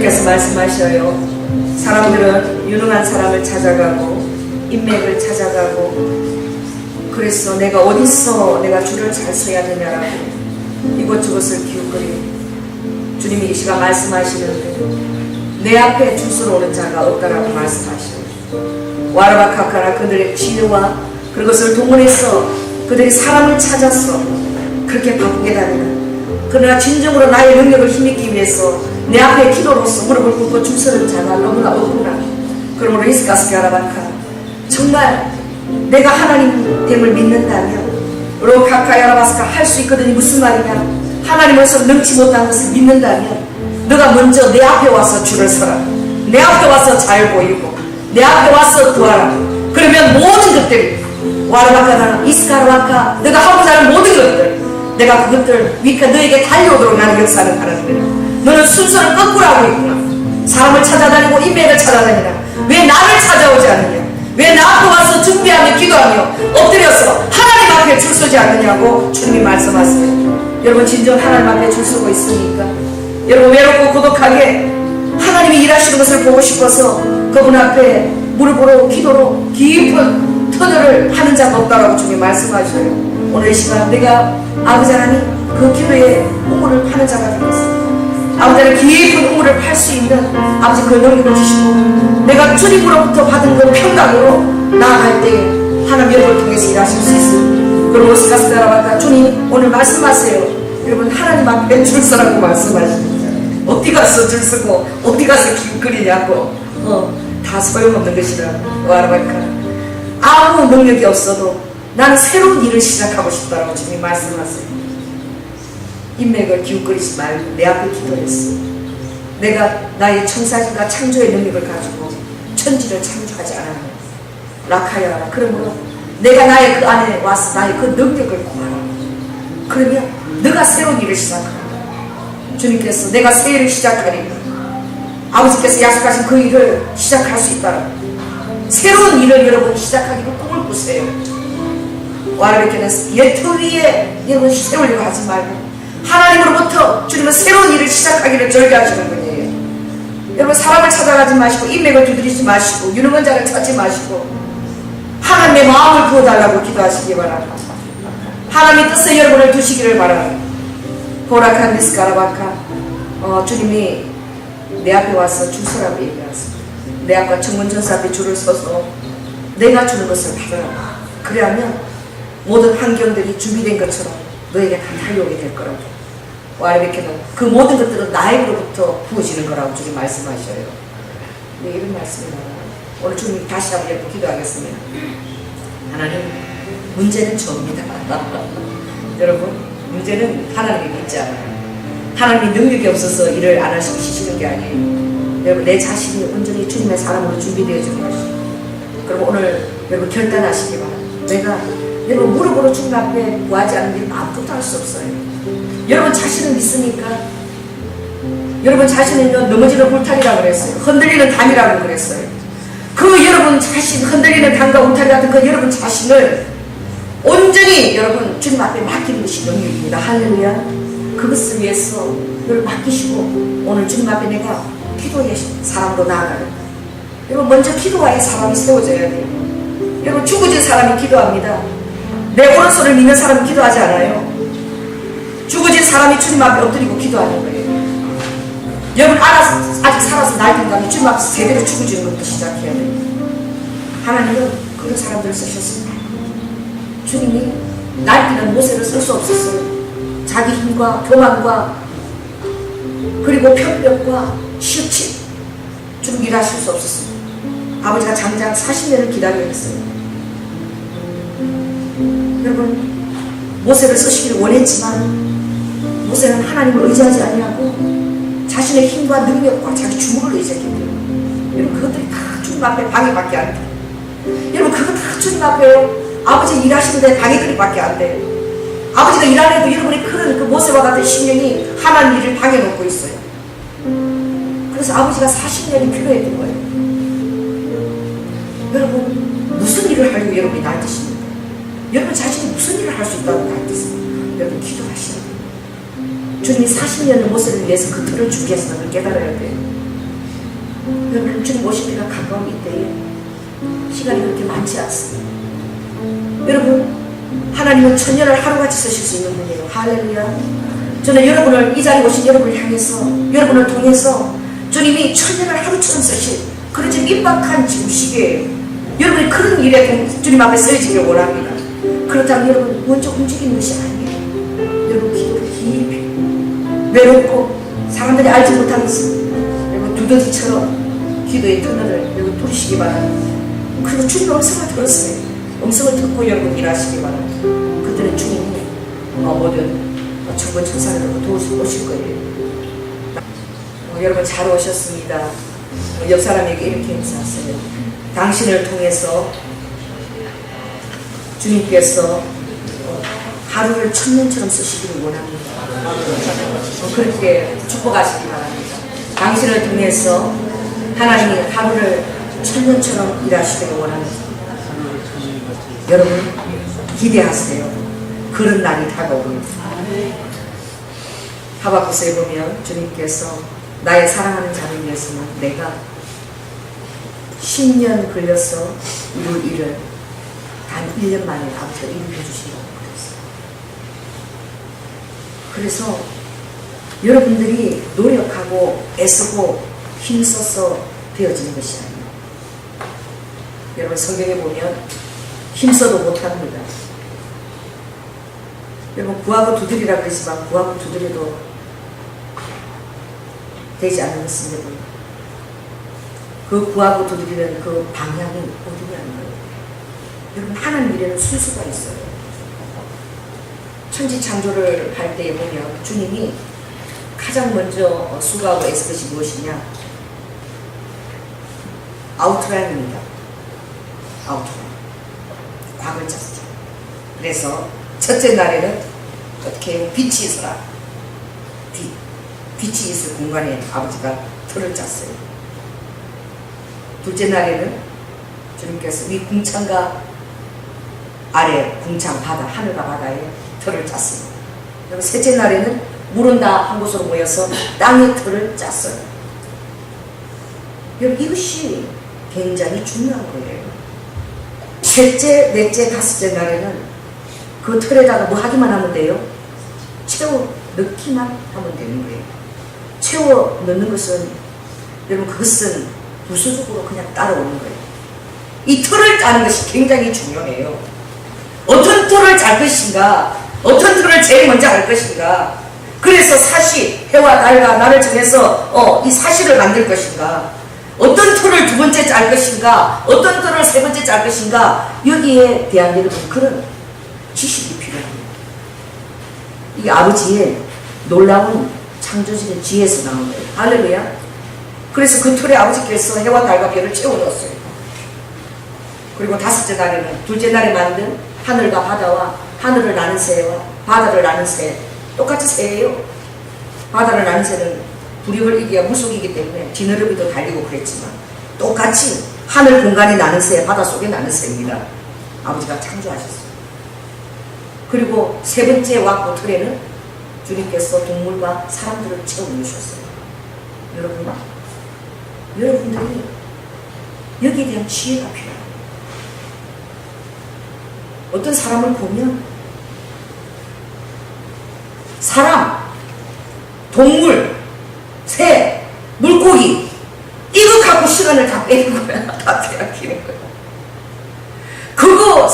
주님께서 말씀하셔요. 사람들은 유능한 사람을 찾아가고 인맥을 찾아가고, 그래서 내가 어디서 내가 줄을 잘 서야 되냐라고 이것저것을 기웃거리고, 주님이 이 시간 말씀하시는데 내 앞에 줄 서러 오는 자가 없다라고 말씀하셔요. 와라바카카라 그들의 지혜와 그것을 동원해서 그들이 사람을 찾아서 그렇게 바꾸게 다니는, 그러나 진정으로 나의 능력을 힘입기 위해서 내 앞에 기도로서 무릎을 꿇고 줄 서는 자가 너무나 없구나. 그러므로 이스카스가라바카, 정말 내가 하나님 됨을 믿는다면 로카카야라바스카 할 수 있거든요. 무슨 말이냐, 하나님으로서 능치 못한 것을 믿는다면 너가 먼저 내 앞에 와서 줄을 서라. 내 앞에 와서 잘 보이고 내 앞에 와서 구하라. 그러면 모든 것들이 와라바카나 이스카라바카, 너가 하고자 하는 모든 것들, 내가 그것들 위까 너에게 달려오도록 나는 역사를 하라는. 너는 순서를 거꾸로 하고 있구나. 사람을 찾아다니고 인맥을 찾아다니나 왜 나를 찾아오지 않느냐, 왜 나 앞에 와서 준비하며 기도하며 엎드려서 하나님 앞에 줄 서지 않느냐고 주님이 말씀하세요. 여러분, 진정 하나님 앞에 줄 서고 있으니까 여러분 외롭고 고독하게 하나님이 일하시는 것을 보고 싶어서 그분 앞에 무릎으로 기도로 깊은 터널을 하는 자가 없다라고 주님이 말씀하셔요. 오늘 이 시간 내가 아버지 하나님 그 기도에 우물을 파는 자가 되겠습니다. 아버지 하나님 깊은 우물을 팔 수 있는 아버지 그 능력을 주시고, 내가 주님으로부터 받은 그 평강으로 나아갈 때 하나님 여러분을 통해서 일하실 수 있습니다. 그리고 스카스다라바카, 주님 오늘 말씀하세요. 여러분, 하나님 앞에 줄 서라고 말씀하십니다. 어디 가서 줄 서고 어디 가서 기웃거리냐고, 다 소용없는 것이라고. 와라바카, 아무 능력이 없어도 나는 새로운 일을 시작하고 싶다라고 주님 말씀하세요. 인맥을 기웃거리지 말고 내 앞에 기도했어. 내가 나의 청사진과 창조의 능력을 가지고 천지를 창조하지 않았냐, 라카야라. 그러므로 내가 나의 그 안에 와서 나의 그 능력을 구하라. 그러면 네가 새로운 일을 시작하라. 주님께서 내가 새 일을 시작하니 아버지께서 약속하신 그 일을 시작할 수 있다라. 새로운 일을 여러분 시작하기로 꿈을 꾸세요. 와라베케는 예터 위에 여러분 세우려고 하지 말고 하나님으로부터 주님은 새로운 일을 시작하기를 절개하시는 분이에요. 여러분, 사람을 찾아가지 마시고 인맥을 두드리지 마시고 유능한 자를 찾지 마시고 하나님의 마음을 부어달라고 기도하시기 바랍니다. 하나님의 뜻에 여러분을 두시기를 바랍니다. 보라칸 디스카라바카, 주님이 내 앞에 와서 줄 서라고 얘기하셨습니다. 내 앞과 청문전사 앞에 줄을 서서 내가 주는 것을 받아라. 그래야면 모든 환경들이 준비된 것처럼 너에게 다 달려오게 될 거라고. 와이베케는 그 모든 것들은 나에게로부터 부어지는 거라고 주님 말씀하셔요. 네, 이런 말씀입니다. 오늘 주님 다시 한번 여러분 기도하겠습니다. 하나님, 문제는 저입니다. 여러분, 문제는 하나님이 믿지 않아요. 하나님이 능력이 없어서 일을 안 하시는 게 아니에요. 여러분, 내 자신이 온전히 주님의 사람으로 준비되어지는 것이죠. 그럼 오늘 여러분 결단하시기 바랍니다. 내가 여러분 무릎으로 주님 앞에 구하지 않는 게 아무것도 할 수 없어요. 여러분 자신을 믿습니까? 여러분 자신은 넘어지는 울타리라고 그랬어요. 흔들리는 담이라고 그랬어요. 그 여러분 자신, 흔들리는 담과 울타리 같은 그 여러분 자신을 온전히 여러분 주님 앞에 맡기는 것이 능력입니다. 할렐루야. 그것을 위해서 늘 맡기시고 오늘 주님 앞에 내가 기도의 사람으로 나아가는, 여러분 먼저 기도와의 사람이 세워져야 돼요. 여러분 죽어진 사람이 기도합니다. 내 오른손을 믿는 사람은 기도하지 않아요. 죽어진 사람이 주님 앞에 엎드리고 기도하는 거예요. 여러분 아직 살아서 날든다면 주님 앞에서 제대로 죽어지는 것부터 시작해야 돼요. 하나님은 그런 사람들을 쓰셨습니다. 주님이 날뛰는 모세를 쓸 수 없었어요. 자기 힘과 교만과 그리고 편벽과 시치 주님 일하실 수 없었습니다. 아버지가 장장 40년을 기다려 했어요. 여러분, 모세를 쓰시기를 원했지만 모세는 하나님을 의지하지 아니하고 자신의 힘과 능력과 자기 주먹을 의지했기 때문에 여러분 그것들이 다 주님 앞에 방해밖에 안 돼요. 여러분 그거 다 주님 앞에 아버지 일하시는데 방해거리밖에 안 돼요. 아버지가 일하려도 여러분이 그런 그 모세와 같은 심령이 하나님 일을 방해놓고 있어요. 그래서 아버지가 40년이 필요했던 거예요. 여러분 무슨 일을 하려고 여러분이 날뛰십니까? 여러분 자신이 무슨 일을 할 수 있다고 날뛰세요? 여러분 기도하시라. 주님이 40년을 모세를 위해서 그 틀을 준비하시는 걸 깨달아야 돼요. 여러분, 주님 오실 때가 가까운 이때에 시간이 그렇게 많지 않습니다. 여러분, 하나님은 천년을 하루같이 쓰실 수 있는 분이에요. 할렐루야. 저는 여러분을, 이 자리에 오신 여러분을 향해서, 여러분을 통해서 주님이 천년을 하루처럼 쓰실 그런 지금 임박한 지금 시기에요. 여러분이 그런 일에 주님 앞에 쓰여지길 원합니다. 그렇다면 여러분 먼저 움직이는 것이 아니에요. 여러분 기도를 깊이 외롭고 사람들이 알지 못하면서 여러분 두더지처럼 기도의 터널을 여러분 뚫으시기 바랍니다. 그리고 주님의 음성을 들었어요. 음성을 듣고 여러분 일하시기 바랍니다. 그때는 주님이 모든 천군 천사를 도우실 거예요. 여러분 잘 오셨습니다. 옆 사람에게 이렇게 인사하세요. 당신을 통해서 주님께서 하루를 천년처럼 쓰시기를 원합니다. 그렇게 축복하시기 바랍니다. 당신을 통해서 하나님이 하루를 천년처럼 일하시기를 원합니다. 여러분 기대하세요. 그런 날이 다가옵니다. 하박국서에 보면 주님께서 나의 사랑하는 자를 위해서는 내가 10년 걸려서 이룰 일을 단 1년 만에 아버지가 이루게 해주신다고 그랬어요. 그래서 여러분들이 노력하고 애쓰고 힘써서 되어지는 것이 아니에요. 여러분 성경에 보면 힘써도 못합니다. 여러분 구하고 두드리라 그러지만 구하고 두드려도 되지 않는 것입니다. 그 구하고 두드리는 그 방향이 어디냐는 거예요. 여러분 하나님 일에는 순수가 있어요. 천지 창조를 할 때에 보면 주님이 가장 먼저 수고하고 애쓴 것이 무엇이냐? 아웃라인입니다. 아웃라인. 곽을 짰죠. 그래서 첫째 날에는 어떻게 빛이 있어라. 빛이 있을 공간에 아버지가 틀을 짰어요. 둘째 날에는 주님께서 위 궁창과 아래 궁창 바다, 하늘과 바다에 틀을 짰습니다. 그리고 셋째 날에는 물은 다 한 곳으로 모여서 땅에 틀을 짰어요. 여러분 이것이 굉장히 중요한 거예요. 셋째, 넷째, 다섯째 날에는 그 틀에다가 뭐 하기만 하면 돼요? 채워 넣기만 하면 되는 거예요. 채워 넣는 것은 여러분 그것은 부수적으로 그냥 따라오는 거예요. 이 틀을 짜는 것이 굉장히 중요해요. 어떤 틀을 짤 것인가, 어떤 틀을 제일 먼저 할 것인가. 그래서 사시, 해와 달과 나를 정해서 이 사시를 만들 것인가, 어떤 틀을 두 번째 짤 것인가, 어떤 틀을 세 번째 짤 것인가. 여기에 대한 여러분 그런 지식이 필요합니다. 이게 아버지의 놀라운 창조적인 지혜에서 나온 거예요. 할렐루야. 그래서 그 틀에 아버지께서 해와 달과 별을 채워 넣었어요. 그리고 다섯째 날에는 둘째 날에 만든 하늘과 바다와 하늘을 나는 새와 바다를 나는 새, 똑같이 새예요. 바다를 나는 새는 불이익을 이기야 물속이기 때문에 지느러미도 달리고 그랬지만 똑같이 하늘 공간에 나는 새, 바다 속에 나는 새입니다. 아버지가 창조하셨어요. 그리고 세 번째 왁구 틀에는 주님께서 동물과 사람들을 채워 넣으셨어요. 여러분들이 여기에 대한 지혜가 필요해요. 어떤 사람을 보면 사람, 동물, 새, 물고기 이거 갖고 시간을 다 빼는 거야. 다 빼앗기는 거야. 그거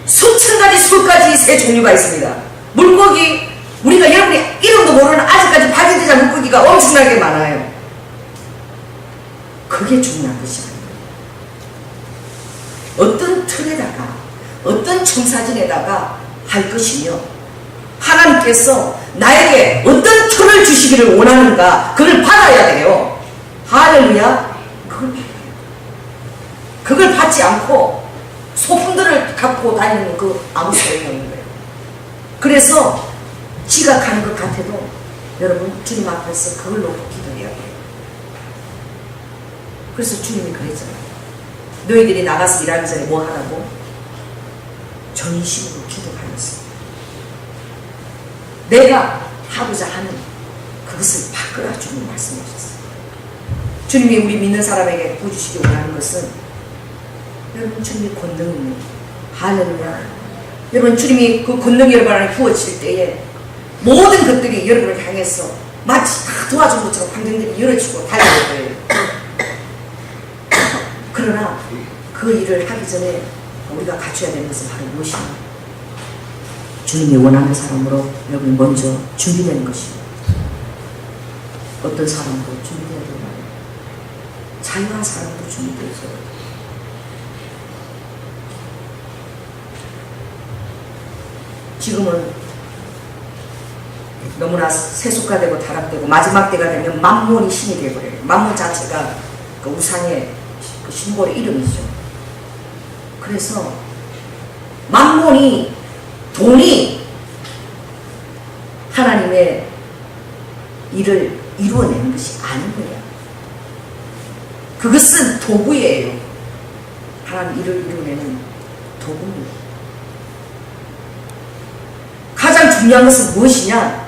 수천 가지 수까지 새 종류가 있습니다. 물고기 우리가 여러분이 이름도 모르는 아직까지 발견되지 않은 물고기가 엄청나게 많아요. 그게 중요한 것이 아니에요. 어떤 틀에다가 어떤 청사진에다가 할 것이며 하나님께서 나에게 어떤 틀을 주시기를 원하는가 그걸 받아야 돼요. 할렐루야. 그걸 받지 않고 소품들을 갖고 다니는 그 아무 소용이 없는 거예요. 그래서 지각하는 것 같아도 여러분 주님 앞에서 그걸 놓고 기도해야 돼요. 그래서 주님이 그랬잖아요. 너희들이 나가서 일하기 전에 뭐 하라고? 전심으로 기도하면서 내가 하고자 하는 그것을 바꾸라 주님 말씀하셨어요. 주님이 우리 믿는 사람에게 부어주시기 원하는 것은 여러분 주님이 권능입니다. 할렐루야. 여러분 주님이 그 권능이 여러분 안에 부어질 때에 모든 것들이 여러분을 향해서 마치 다 도와준 것처럼 광경들이 열어지고 달려올 거예요. 그러나 그 일을 하기 전에 우리가 갖춰야 되는 것은 바로 무엇이냐? 주님이 원하는 사람으로 여러분 먼저 준비되는 것입니다. 어떤 사람도 준비되어야 되나요? 자유한 사람도 준비되어요. 지금은 너무나 세속화되고 타락되고 마지막 때가 되면 만몬이 신이 되어버려요. 만몬 자체가 그 우상의 그 심볼의 이름이죠. 그래서 만몬이, 돈이 하나님의 일을 이루어내는 것이 아닌 거예요. 그것은 도구예요. 하나님 일을 이루어내는 도구입니다. 가장 중요한 것은 무엇이냐?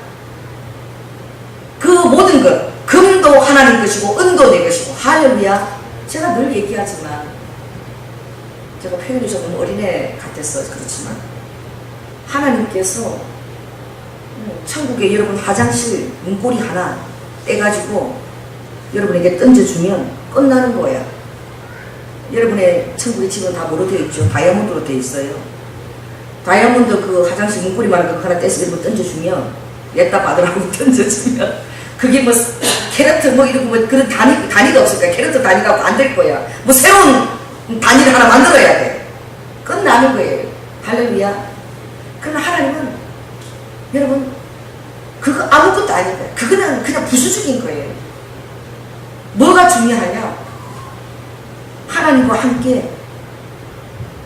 그 모든 것, 금도 하나님 것이고 은도 내 것이고. 할렐루야. 제가 늘 얘기하지만, 제가 표현이 조금 어린애 같아서 그렇지만, 하나님께서 천국에 여러분 화장실 문고리 하나 떼가지고 여러분에게 던져주면 끝나는 거야. 여러분의 천국의 집은 다 뭐로 되어 있죠? 다이아몬드로 되어 있어요. 다이아몬드 그 화장실 문고리만 그거 하나 떼서 여러분 던져주면, 냈다 받으라고 던져주면, 그게 뭐 캐럿 뭐 이런 뭐 그런 단위가 없을 거야. 캐럿 단위가 안 될 거야. 뭐 새로운 단위를 하나 만들어야 돼. 끝나는 거예요. 할렐루야. 그러나 하나님은 여러분 그거 아무것도 아닌 거예요. 그거는 그냥 부수적인 거예요. 뭐가 중요하냐? 하나님과 함께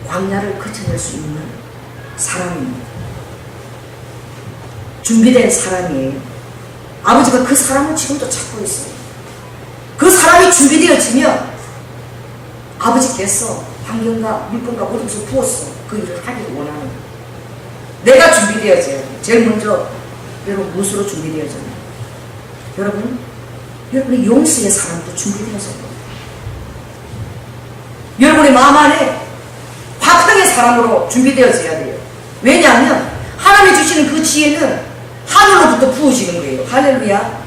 광야를 거쳐낼 수 있는 사람입니다. 준비된 사람이에요. 아버지가 그 사람을 지금도 찾고 있어요. 그 사람이 준비되어지면 아버지께서 환경과 물건과 모든 것을 부었어. 그 일을 하기를 원하는. 내가 준비되어져야 돼. 제일 먼저 여러분 무엇으로 준비되어져요? 여러분의 용서의 사람도 준비되어져요. 여러분의 마음 안에 화평의 사람으로 준비되어져야 돼요. 왜냐하면 하나님이 주시는 그 지혜는 하늘로부터 부어지는 거예요. 할렐루야.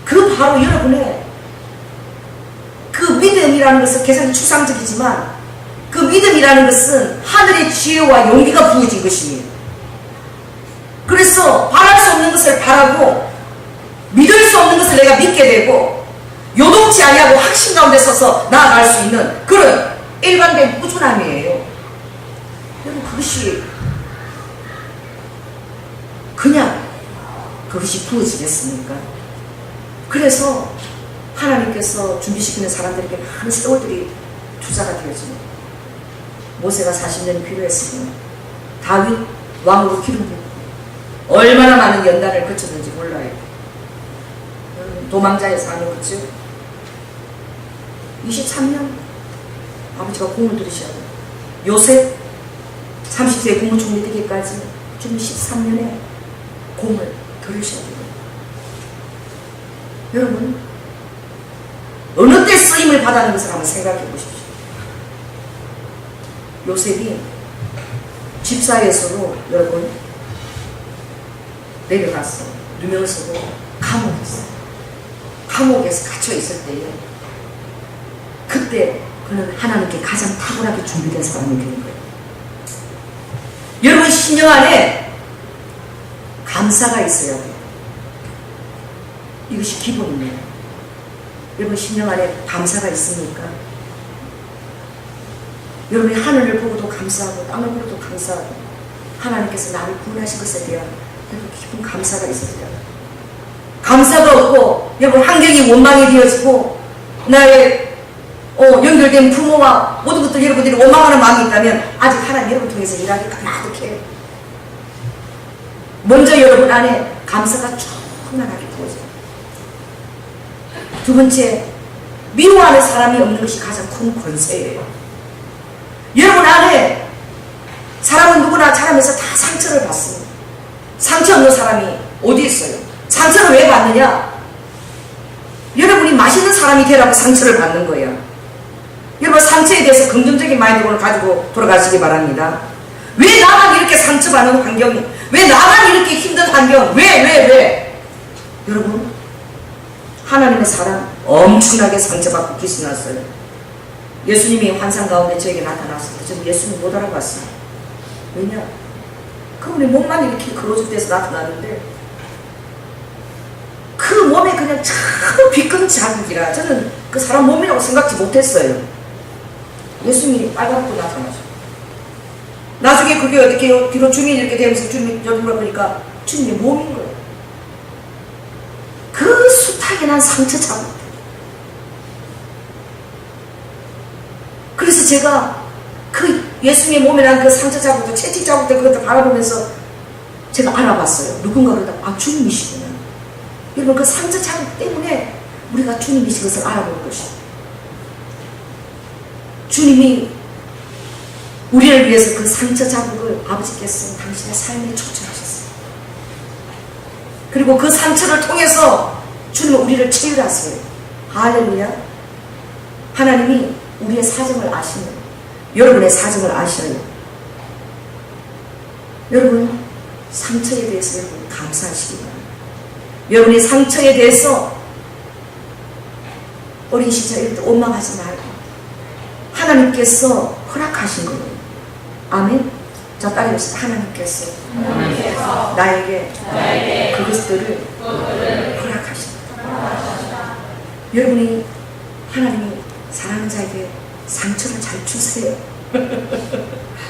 그 바로 여러분의 그 믿음이라는 것은 계산이 추상적이지만 그 믿음이라는 것은 하늘의 지혜와 용기가 부어진 것입니다. 그래서 바랄 수 없는 것을 바라고 믿을 수 없는 것을 내가 믿게 되고 요동치 아니하고 확신 가운데 서서 나아갈 수 있는 그런 일관된 꾸준함이에요. 여러분 그것이 그냥 그것이 부어지겠습니까? 그래서 하나님께서 준비시키는 사람들에게 많은 세월들이 투자가 되어집니다. 모세가 40년이 필요했으면 다윗 왕으로 기름 붓고 얼마나 많은 연단을 거쳤는지 몰라요. 도망자의 삶을 그치요? 23년 아버지가 공을 들이셔야 돼요. 요셉 30세 국무총리 되기까지 좀 13년에 공을 들으셔야 돼요. 여러분 어느 때 쓰임을 받았는 것을 한번 생각해 보십시오. 요셉이 집사에서로 여러분 내려갔어. 누명서도 감옥에서 갇혀 있을 때에 그때 그는 하나님께 가장 탁월하게 준비된 사람이 되는 거예요. 여러분 심령 안에 감사가 있어야 돼요. 이것이 기본입니다. 여러분 심령 안에 감사가 있습니까? 여러분이 하늘을 보고도 감사하고 땅을 보고도 감사하고 하나님께서 나를 구원하신 것에 대한 깊은 감사가 있어야 돼요. 감사가 없고 여러분 환경이 원망이 되어지고 나의 연결된 부모와 모든 것들 여러분들이 원망하는 마음이 있다면 아직 하나님 여러분 통해서 일하기가 나득해요. 먼저 여러분 안에 감사가 충만하게 부어져요. 두 번째, 미워하는 사람이 없는 것이 가장 큰 권세예요. 여러분 안에 사람은 누구나 자라면서 다 상처를 받습니다. 상처 없는 사람이 어디 있어요? 상처를 왜 받느냐? 여러분이 맛있는 사람이 되라고 상처를 받는 거예요. 여러분 상처에 대해서 긍정적인 마인드를 가지고 돌아가시기 바랍니다. 왜 나만 이렇게 상처받는 환경이, 왜 나만 이렇게 힘든 환경, 왜? 여러분, 하나님의 사람 엄청나게 상처받고 귀신났어요. 예수님이 환상 가운데 저에게 나타났을 때 저는 예수님 못 알아봤어요. 왜냐? 그분의 몸만 이렇게 그어질 때서 나타나는데 그 몸에 그냥 참 비끈 자국이라 저는 그 사람 몸이라고 생각지 못했어요. 예수님이 빨갛고 나타나죠. 나중에 그게 어떻게 뒤로 주민이 이렇게 되면서 주민이 여기로 보니까 주님의 몸인 거예요. 그 숱하게 난 상처 자국. 그래서 제가 그 예수님의 몸에 난 그 상처 자국도 채찍 자국도 그것도 바라보면서 제가 알아봤어요. 누군가 그러다 주님이시구나. 여러분 그 상처 자국 때문에 우리가 주님이신 것을 알아볼 것이에요. 주님이 우리를 위해서 그 상처 자국을 아버지께서 당신의 삶에 초청하셨어요. 그리고 그 상처를 통해서 주님은 우리를 치유하세요. 할렐루야. 하나님이 우리의 사정을 아시는, 여러분의 사정을 아셔요. 여러분 상처에 대해서 여러분 감사하시기 바랍니다. 여러분의 상처에 대해서 어린 시절에 원망하지 말고 하나님께서 허락하신 거예요. 아멘. 자, 따라해보세요. 하나님께서 나에게 그것들을 허락하신다. 여러분이 하나님이 사랑하는 자에게 상처를 잘 주세요.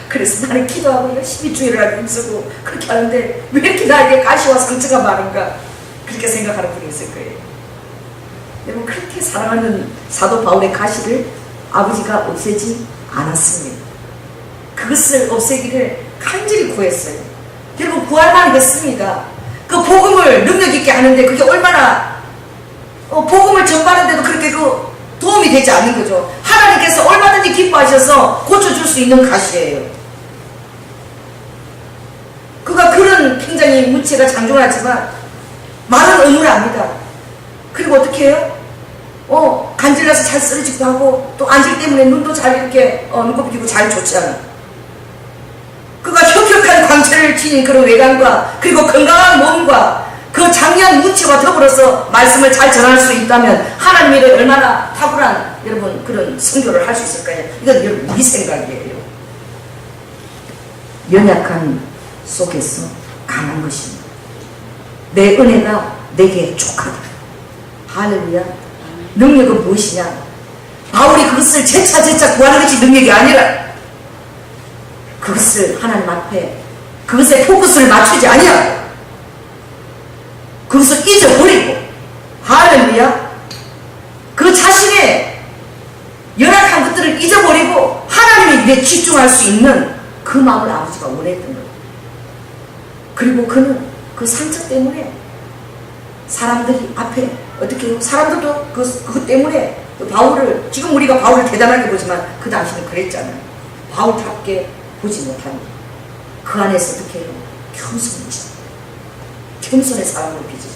그래서 나는 기도하고 열심히 주의를 하고 힘쓰고 그렇게 하는데 왜 이렇게 나에게 가시와 상처가 많은가 그렇게 생각하는 분이 있을 거예요. 여러분 그렇게 사랑하는 사도 바울의 가시를 아버지가 없애지 않았습니다. 그것을 없애기를 간절히 구했어요. 여러분 구할만 했습니다. 그 복음을 능력 있게 하는데 그게 얼마나 복음을 전파하는데도 그렇게 도움이 되지 않는 거죠. 하나님께서 얼마든지 기뻐하셔서 고쳐줄 수 있는 가시예요. 그가 그런 굉장히 문체가 장중하지만 말은 의무랍니다. 그리고 어떻게 해요? 간질나서 잘 쓰러지기도 하고 또 안질 때문에 눈도 잘 이렇게 눈곱 끼고 잘 좋지 않아. 그가 혁혁한 광채를 지닌 그런 외관과 그리고 건강한 몸과 그 장려한 문체와 더불어서 말씀을 잘 전할 수 있다면 하나님이 얼마나 탁월한 여러분 그런 선교를 할 수 있을까요? 이건 여러분 우리 생각이에요. 연약한 속에서 강한 것입니다. 내 은혜가 내게 족하다. 할렐루야. 능력은 무엇이냐? 바울이 그것을 재차 구하는 것이 능력이 아니라 그것을 하나님 앞에 그것에 포커스를 맞추지 아니야. 그것을 잊어버리고 할렐루야. 그 자신의 연약한 것들을 잊어버리고 하나님의 일에 집중할 수 있는 그 마음을 아버지가 원했던 거예요. 그리고 그는 그 상처 때문에 사람들이 앞에 어떻게 해요? 사람들도 그것 때문에 바울을 지금 우리가 바울을 대단하게 보지만 그 당시는 그랬잖아요. 바울답게 보지 못합니다. 그 안에서 어떻게 해요? 겸손이죠. 겸손의 사람을 빚으죠.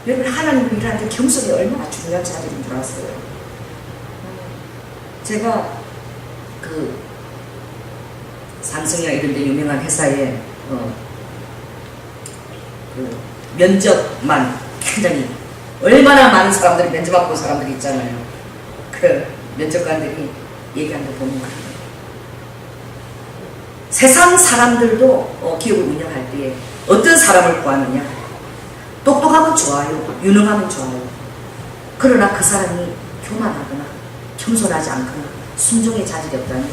여러분 하나님을 일하는데 겸손이 얼마나 중요한 자리인 줄 아세요? 제가 그 삼성이나 이런 데 유명한 회사에 그 면접만 굉장히 얼마나 많은 사람들이 면접하고 온 사람들이 있잖아요. 그 면접관들이 얘기하는 거 보면 그래요. 세상 사람들도 기업을 운영할 때에 어떤 사람을 구하느냐? 똑똑하면 좋아요. 유능하면 좋아요. 그러나 그 사람이 교만하거나 겸손하지 않거나 순종의 자질이 없다면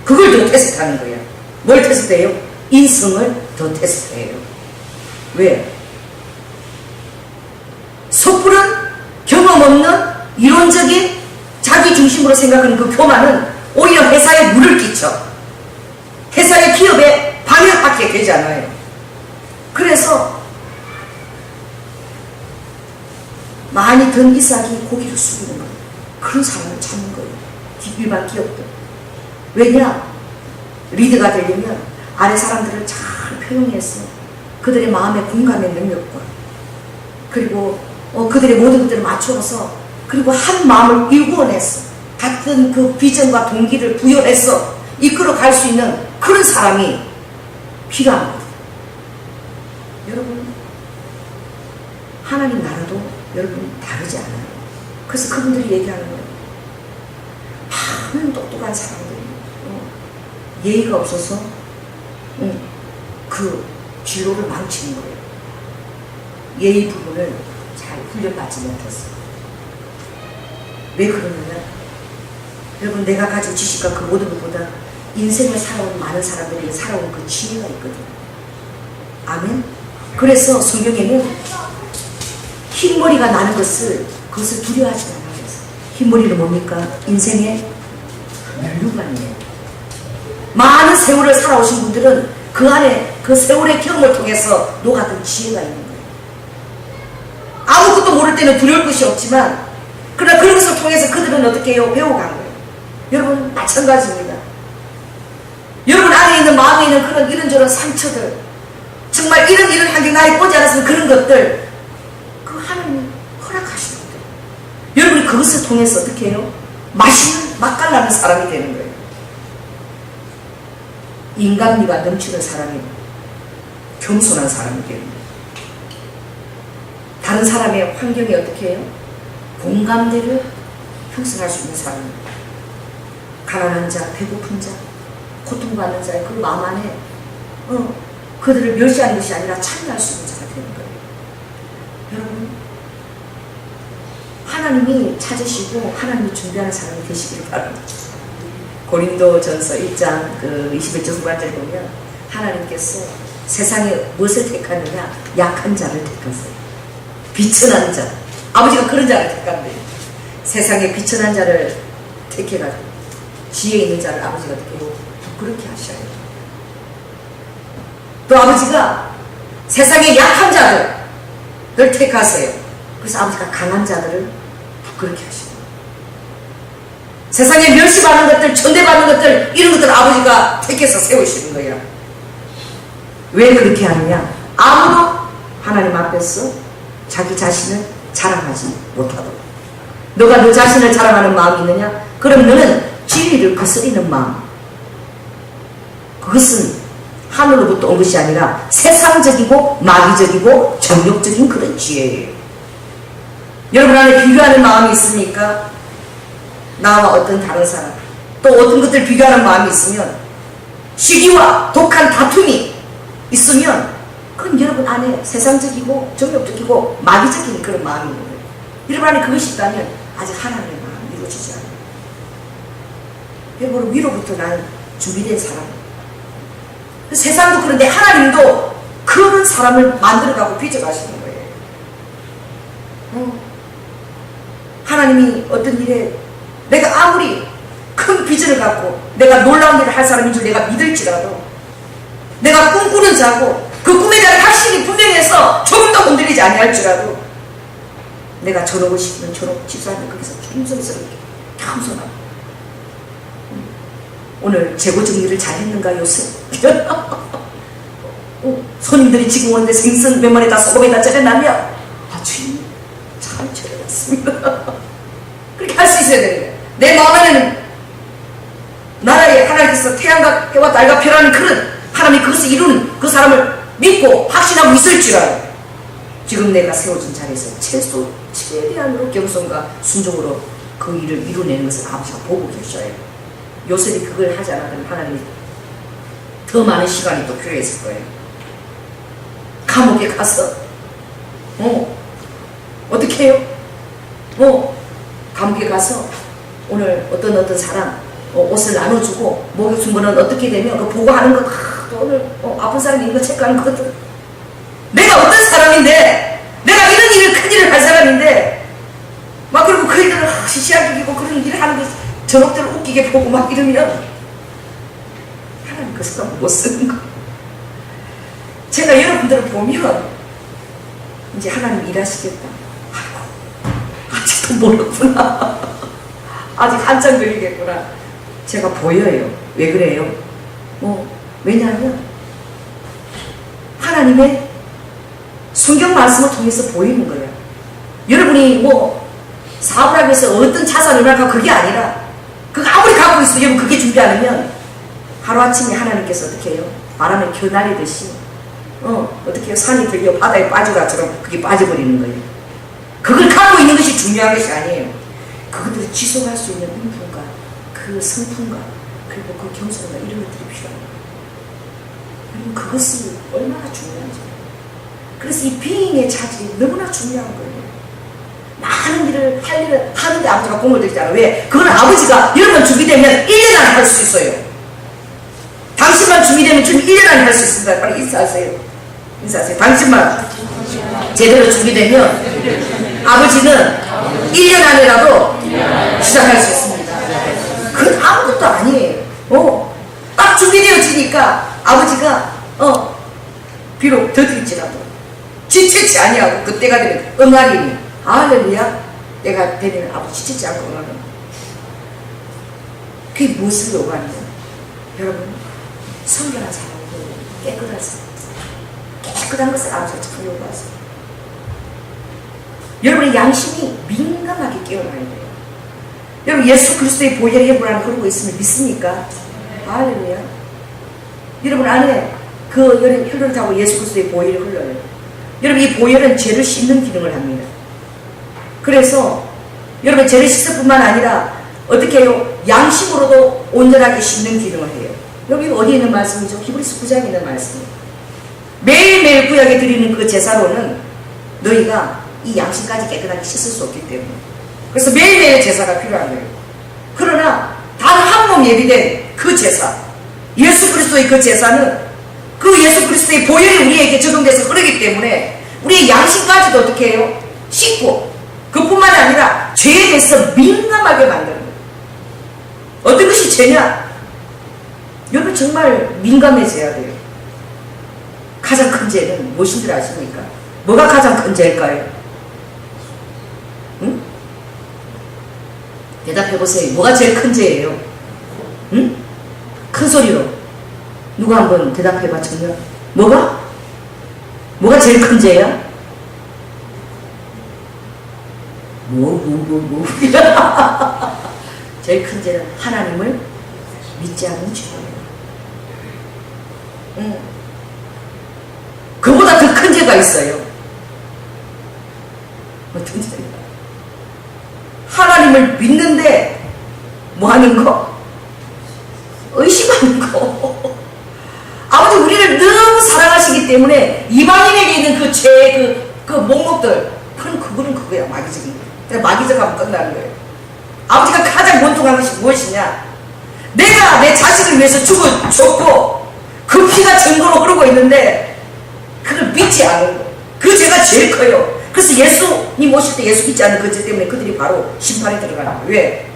그걸 더 테스트하는 거예요. 뭘 테스트해요? 인성을 더 테스트해요. 왜? 섣부른 경험 없는 이론적인 자기 중심으로 생각하는 그 교만은 오히려 회사에 물을 끼쳐. 회사의 기업에 방해받게 되지 않아요. 그래서 많이 든 이삭이 고기를 숙이는 거예요. 그런 사람을 찾는 거예요. 일반 기업들. 왜냐? 리더가 되려면 아래 사람들을 잘 표현해서 그들의 마음의 공감의 능력과 그리고 그들의 모든 것들을 맞춰서 그리고 한 마음을 일구어냈어. 같은 그 비전과 동기를 부여해서 이끌어 갈 수 있는 그런 사람이 필요한 거예요. 여러분, 하나님 나라도 여러분 다르지 않아요. 그래서 그분들이 얘기하는 거예요. 많은 똑똑한 사람들이 예의가 없어서 그 진로를 망치는 거예요. 예의 부분을 잘 훈련받지 못했어요. 왜 그러느냐? 여러분, 내가 가진 지식과 그 모든 것보다 인생을 살아온 많은 사람들이 살아온 그 지혜가 있거든요. 아멘? 그래서 성경에는 흰머리가 나는 그것을 두려워하지 않아요. 흰머리는 뭡니까? 인생의 멸류관이에요. 많은 세월을 살아오신 분들은 그 안에 그 세월의 경험을 통해서 녹아든 지혜가 있는 거예요. 아무것도 모를 때는 두려울 것이 없지만, 그러나 그런 것을 통해서 그들은 어떻게 해요? 배워간 거예요. 여러분, 마찬가지입니다. 여러분 안에 있는 마음에 있는 그런 이런저런 상처들, 정말 이런 환경 나에 오지 않았으면 그런 것들, 그 하나님이 허락하시는 거예요. 여러분이 그것을 통해서 어떻게 해요? 맛깔나는 사람이 되는 거예요. 인간미가 넘치는 사람이 겸손한 사람이 되는 거예요. 다른 사람의 환경에 어떻게 해요? 공감대를 형성할 수 있는 사람입니다. 가난한 자, 배고픈 자, 고통받는 자의 그 마음 안에 그들을 멸시하는 것이 아니라 참여할 수 있는 자가 되는 거예요. 여러분, 하나님이 찾으시고 하나님이 준비하는 사람이 되시기를 바랍니다. 고린도전서 1장 21절 후반절에 보면 하나님께서 세상에 무엇을 택하느냐? 약한 자를 택하세요. 비천한 자. 아버지가 그런 자를 택한대요. 세상에 비천한 자를 택해가지고 지혜 있는 자를 아버지가 어떻게 부끄럽게 하셔요. 또 아버지가 세상에 약한 자들을 택하세요. 그래서 아버지가 강한 자들을 부끄럽게 하시고, 세상에 멸시받는 것들, 존대받는 것들, 이런 것들을 아버지가 택해서 세우시는 거예요. 왜 그렇게 하느냐? 아무도 하나님 앞에서 자기 자신을 자랑하지 못하도록. 너가 너 자신을 자랑하는 마음이 있느냐? 그럼 너는 진리를 거스리는 마음. 그것은 하늘로부터 온 것이 아니라 세상적이고 마귀적이고 정욕적인 그런 지혜예요. 여러분 안에 비교하는 마음이 있으니까 나와 어떤 다른 사람, 또 어떤 것들 비교하는 마음이 있으면, 시기와 독한 다툼이 있으면, 그건 여러분 안에 세상적이고 정욕적이고 마귀적인 그런 마음이 있는 거예요. 여러분 안에 그것이 있다면 아직 하나님의 마음이 이루어지지 않아요. 여러분, 위로부터 나는 준비된 사람. 세상도 그런데 하나님도 그런 사람을 만들어가고 빚어가시는 거예요. 하나님이 어떤 일에 내가 아무리 큰 비전을 갖고 내가 놀라운 일을 할 사람인 줄 내가 믿을지라도, 내가 꿈꾸는 자고 그 꿈에 대한 확신이 분명해서 조금도 흔들리지 아니할지라도, 내가 저러고 싶으면 저러고 집사님 거기서 충성스럽게 겸손하고, 오늘 재고 정리를 잘 했는가 요새? 손님들이 지금 오는데 생선 몇 마리 다 소금에다 절여놨냐? 주님 잘 절여놨습니다. 그렇게 할 수 있어야 되는 거예요. 내 마음에는 나라에 하나님께서 태양과 해와 달과 별하는 그런 하나님이 그것을 이루는 그 사람을 믿고 확신하고 있을지라도, 지금 내가 세워진 자리에서 최대한으로 겸손과 순종으로 그 일을 이루내는 것을 아버지가 보고 계셔요. 요셉이 그걸 하지 않았다면 하나님이 더 많은 시간이 또 필요했을 거예요. 감옥에 가서 어떻게 해요? 감옥에 가서 오늘 어떤 사람 옷을 나눠주고 목욕 준 거는 어떻게 되면 그 보고하는 거, 또 오늘 아픈 사람이 이거 체크하는 것들, 내가 어떤 사람인데, 내가 이런 일을 큰 일을 할 사람인데 막 그리고 그 일들을 시시하게 그런 일을 하는 게 저녁들 웃기게 보고 막 이러면 하나님 그 사람 못 쓰는 거. 제가 여러분들을 보면 이제 하나님 일하시겠다. 아이고, 아직도 모르구나. 아직 한참 걸리겠구나. 제가 보여요. 왜 그래요? 왜냐하면 하나님의 성경 말씀을 통해서 보이는 거예요. 여러분이 뭐 사업을 하기 위해서 어떤 자산을 얼마나 그게 아니라 그거 아무리 갖고 있어도 여러분 그게 준비 않으면 하루아침에 하나님께서 어떻게 해요? 바람에 겨날리듯이 어떻게 해요? 산이 들려 바다에 빠져가처럼 그게 빠져버리는 거예요. 그걸 갖고 있는 것이 중요한 것이 아니에요. 그것들을 지속할 수 있는 인품과 그 성품과 그리고 그 겸손과 이런 것들이 필요합니다. 여러분 그것이 얼마나 중요한지. 그래서 이 비잉의 차질이 너무나 중요한 거예요. 많은 일을 할 일을 하는데 아버지가 공을 들이잖아요. 왜? 그건 아버지가 여러분 준비되면 1년 안에 할 수 있어요. 당신만 준비되면 주님 1년 안에 할 수 있습니다. 빨리 인사하세요. 인사하세요. 당신만 제대로 준비되면 아버지는 1년 안에라도 시작할 수 있습니다. 그건 아무것도 아니에요. 딱 준비되어지니까 아버지가 비록 더딜지라도 지체치 아니하고 그때가 되면 응하리니 할렐루야. 때가 되면 아버지 지체치 않고 응하는 그게 무엇을 요구하는 거예요? 여러분 성결한 사람이고 깨끗한 것을 아버지가 참 요구하세요. 여러분의 양심이 민감하게 깨어나야 돼요. 여러분 예수 그리스도의 보혈의 해부라는 흐르고 있으면 믿습니까? 할렐루야. 여러분 안에 그 혈을 타고 예수 그리스도의 보혈이 흘러요. 여러분 이 보혈은 죄를 씻는 기능을 합니다. 그래서 여러분 죄를 씻을 뿐만 아니라 어떻게 해요? 양심으로도 온전하게 씻는 기능을 해요. 여기 어디에 있는 말씀이죠? 히브리서 9장에 있는 말씀이에요. 매일매일 구약에 드리는 그 제사로는 너희가 이 양심까지 깨끗하게 씻을 수 없기 때문에 그래서 매일매일 제사가 필요한 거예요. 그러나 단 한 몸 예비된 그 제사 예수 그리스도의 그 제사는 그 예수 그리스도의 보혈이 우리에게 적용돼서 흐르기 때문에 우리의 양심까지도 어떻게 해요? 씻고 그뿐만 아니라 죄에 대해서 민감하게 만드는 거예요. 어떤 것이 죄냐? 여러분 정말 민감해져야 돼요. 가장 큰 죄는 무엇인 줄 아십니까? 뭐가 가장 큰 죄일까요? 응? 대답해보세요. 뭐가 제일 큰 죄예요? 응? 큰 소리로 누가 한번 대답해봐. 정말 뭐가 제일 큰 죄야? 제일 큰 죄는 하나님을 믿지 않는 죄예요. 그보다 더 큰 죄가 있어요. 어떤 죄인가? 하나님을 믿는데 뭐 하는 거? 의심하는 거. 아버지 우리를 너무 사랑하시기 때문에 이방인에게 있는 그 죄의 그 목록들 그거는 그거야. 마귀적인 거. 마귀적하면 끝나는 거예요. 아버지가 가장 원통한 것이 무엇이냐? 내가 내 자식을 위해서 죽었고 그 피가 증거로 흐르고 있는데 그걸 믿지 않는 거. 그 죄가 제일 커요. 그래서 예수님 오실 때 예수 믿지 않는 그 죄 때문에 그들이 바로 심판에 들어가는 거예요. 왜?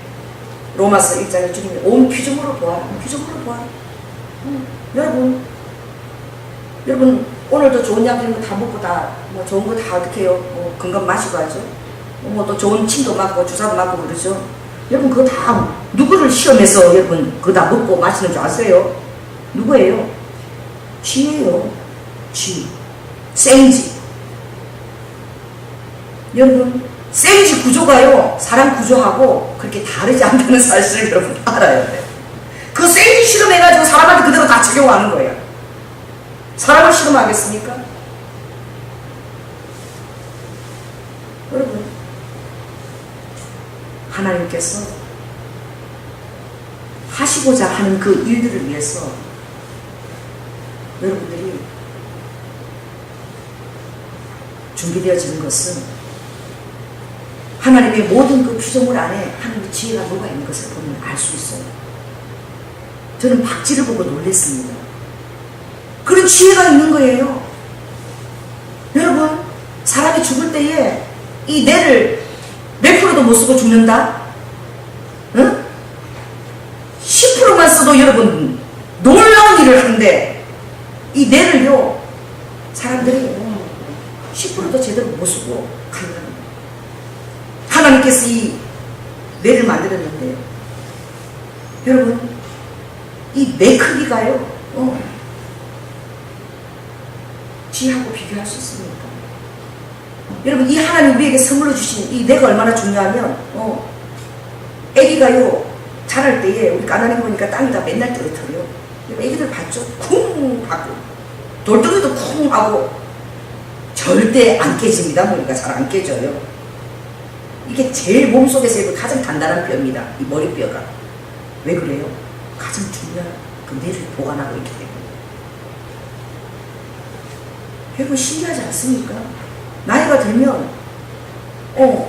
로마서 1장에 주님이 온 피조물을 보아라. 피조물을 보아라. 여러분 오늘도 좋은 약 이런 거 다 먹고 다 뭐 좋은 거 다 어떻게 해요? 건강 마시고 하죠. 뭐 또 좋은 침도 맞고 주사도 맞고 그러죠. 여러분 그거 다 누구를 시험해서 여러분 그거 다 먹고 마시는 줄 아세요? 누구예요? 쥐예요. 쥐. 생쥐. 여러분 생쥐 구조가요 사람 구조하고 그렇게 다르지 않다는 사실을 여러분 알아야 돼요. 그 생쥐 실험해가지고 사람한테 그대로 다 적용하는 거예요. 사람을 실험하겠습니까? 여러분 하나님께서 하시고자 하는 그 일들을 위해서 여러분들이 준비되어지는 것은 하나님의 모든 그 피조물 안에 하나님의 지혜가 녹아 있는 것을 보면 알 수 있어요. 저는 박쥐를 보고 놀랐습니다. 그런 지혜가 있는 거예요. 여러분 사람이 죽을 때에 이 뇌를 몇 프로도 못 쓰고 죽는다? 응? 10%만 써도 여러분 놀라운 일을 하는데 이 뇌를요 사람들이 10%도 제대로 못 쓰고 가는 거예요. 하나님께서 이 뇌를 만들었는데 여러분 이 뇌 크기가요 쥐하고 비교할 수 있습니까? 여러분, 이 하나님 우리에게 선물로 주신 이 내가 얼마나 중요하면, 애기가요, 자랄 때에, 우리 까나니 보니까 땅에다 맨날 떨어뜨려요. 애기들 봤죠? 쿵! 하고, 돌덩이도 쿵! 하고, 절대 안 깨집니다. 머리가 잘 안 깨져요. 이게 제일 몸속에서 가장 단단한 뼈입니다. 이 머리뼈가. 왜 그래요? 가장 중요한 그 뇌를 보관하고 있기 때문에. 여러분, 신기하지 않습니까? 나이가 들면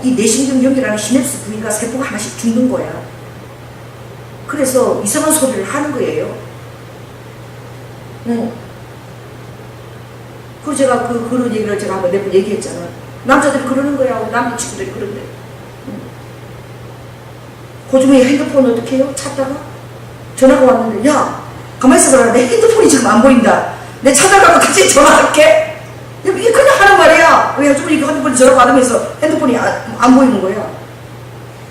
이 뇌신경경이라는 시냅스 부위가 세포가 하나씩 죽는 거야. 그래서 이상한 소리를 하는 거예요. 그리고 제가 그런 얘기를 제가 한번 몇 번 얘기했잖아. 남자들이 그러는 거야. 남자 친구들이 그런데. 그중에 핸드폰 어떻게 해요? 찾다가 전화가 왔는데, 야, 가만히 있어봐라. 내 핸드폰이 지금 안 보인다. 내 찾아가고 같이 전화할게. 이게 그냥 하는 말이야. 왜 요즘 이거 핸드폰 전화 받으면서 핸드폰이 안 보이는 거야.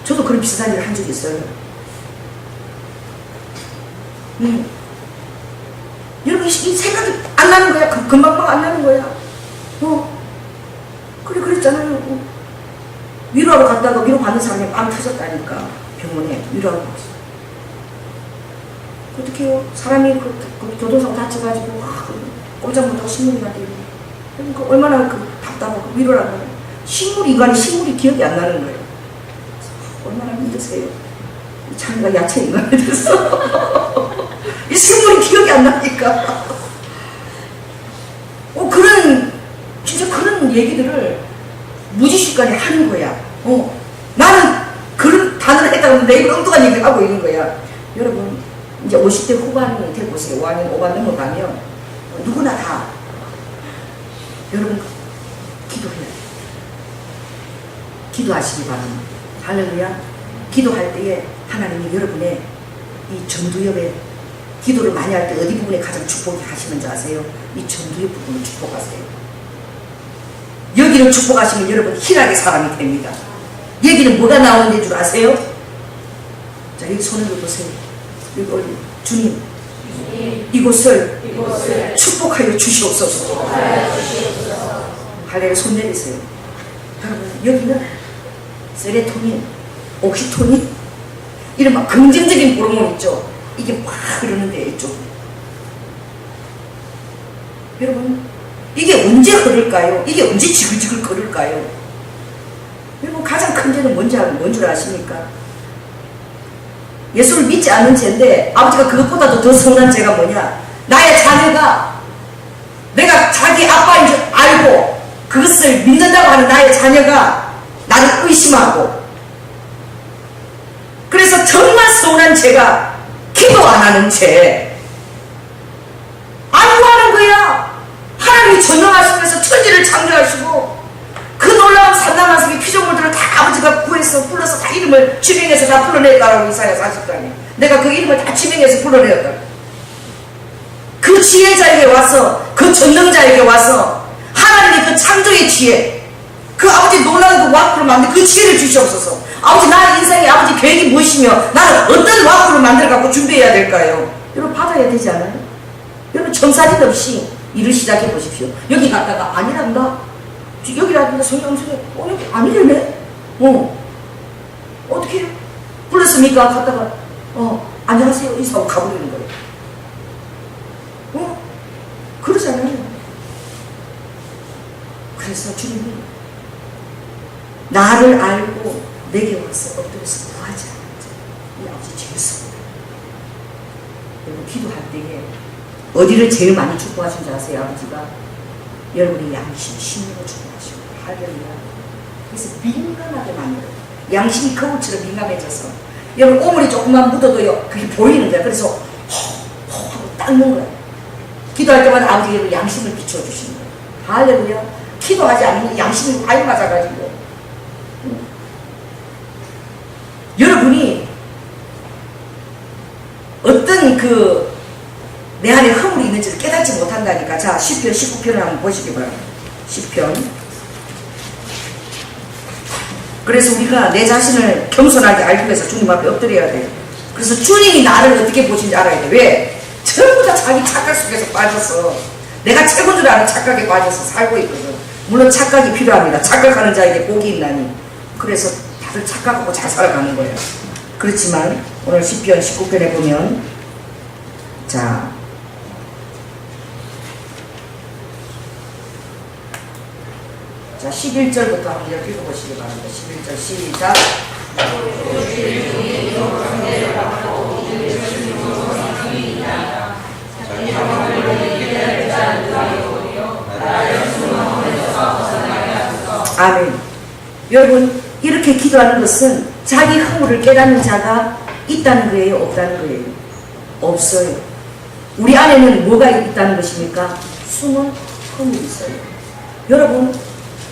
저도 그런 비슷한 일을 한 적이 있어요. 여러분, 이 생각이 안 나는 거야. 금방금방 안 나는 거야. 그래, 그랬잖아요. 위로하러 갔다가 위로 받는 사람이 빵 터졌다니까. 병원에 위로하러 갔어. 어떻게 해요? 사람이 그 교통사고 다쳐가지고, 꼼짝 못하고 신문이 나대요. 그러니까 얼마나 답답하고 위로를 안 하는. 식물이 기억이 안 나는 거예요. 얼마나 힘드세요? 자기가 야채 인간이 됐어. 이 식물이 기억이 안 나니까. 진짜 그런 얘기들을 무지식간에 하는 거야. 나는 그런 단어를 했다고 내 입으로 엉뚱한 얘기를 하고 있는 거야. 여러분, 이제 50대 후반이 돼보세요. 5학년 5반 넘어가면 누구나 다 여러분 기도해야 돼요. 기도하시기 바랍니다. 할렐루야. 기도할 때에 하나님이 여러분의 이 전두엽에 기도를 많이 할 때 어디 부분에 가장 축복이 하시는지 아세요? 이 전두엽 부분을 축복하세요. 여기를 축복하시면 여러분 희락의 사람이 됩니다. 여기는 뭐가 나오는 줄 아세요? 자, 여기 손을 보세요. 여기 올리 주님, 이곳을 축복하여 주시옵소서. 할렐루야. 손 내리세요. 여러분, 여기는 세레토닌, 옥시토닌, 이런 막 긍정적인 호르몬 있죠. 이게 막 흐르는데 이쪽. 여러분, 이게 언제 흐를까요? 이게 언제 지글지글 흐를까요? 여러분, 가장 큰 죄는 뭔 줄 아십니까? 예수를 믿지 않는 죄인데 아버지가 그것보다도 더 서운한 죄가 뭐냐? 나의 자녀가 내가 자기 아빠인 줄 알고 그것을 믿는다고 하는 나의 자녀가 나를 의심하고, 그래서 정말 서운한 죄가 기도 안 하는 죄. 안 구하는 거야. 하나님이 전능하시면서 천지를 창조하시고 그 놀라운 산나만성의 피조물들을 다 아버지가 구해서 불러서 다 이름을 지명해서 다 불러냈다라고 이사야 40장에. 내가 그 이름을 다 지명해서 불러내었다. 그 지혜자에게 와서, 그 전능자에게 와서 하나님의 그 창조의 지혜, 그 아버지 놀라운 그 와꾸를 만든 그 지혜를 주시옵소서. 아버지, 나의 인생에 아버지 계획이 무엇이며 나는 어떤 와꾸를 만들어 갖고 준비해야 될까요? 여러분, 받아야 되지 않아요? 여러분, 청사진 없이 일을 시작해 보십시오. 여기 갔다가 아니란다. 여기라든가 성경성에 여기 아니래네. 어떻게 해요? 불렀습니까? 갔다가 안녕하세요 인사하고 가버리는 거예요. 그러잖아요. 그래서 주님이 나를 알고 내게 와서 엎드려서 구하지 않았지. 이 아버지 제일 서운해. 여러분, 기도할 때에 어디를 제일 많이 축복하신지 아세요? 아버지가 여러분의 양심, 심령을 축복하시고. 할렐루야. 그래서 민감하게 만들어요. 양심이 거울처럼 민감해져서 여러분, 오물이 조금만 묻어도요 그게 보이는 거야. 그래서 허 하고 닦는 거야. 기도할 때마다 아버지 여러분 양심을 비춰주시는 거예요. 할렐루야. 기도하지 않으면 양심이 과일 맞아가지고 여러분이 어떤 내 안에 허물이 있는지를 깨닫지 못한다니까. 자, 10편 19편을 한번 보시기 바랍니다. 10편. 그래서 우리가 내 자신을 겸손하게 알기 위해서 주님 앞에 엎드려야 돼요. 그래서 주님이 나를 어떻게 보신지 알아야 돼. 왜? 전부 다 자기 착각 속에서 빠져서 내가 최고인 줄 아는 착각에 빠져서 살고 있거든. 물론 착각이 필요합니다. 착각하는 자에게 복이 있나니. 그래서 다들 착각하고 잘 살아가는 거예요. 그렇지만 오늘 시편 19편에 보면 자 11절부터 한번 읽어보시기 바랍니다. 11절 시작. 아멘. 여러분 이렇게 기도하는 것은 자기 허물을 깨닫는 자가 있다는 거예요? 없다는 거예요? 없어요. 우리 안에는 뭐가 있다는 것입니까? 숨은 허물이 있어요. 여러분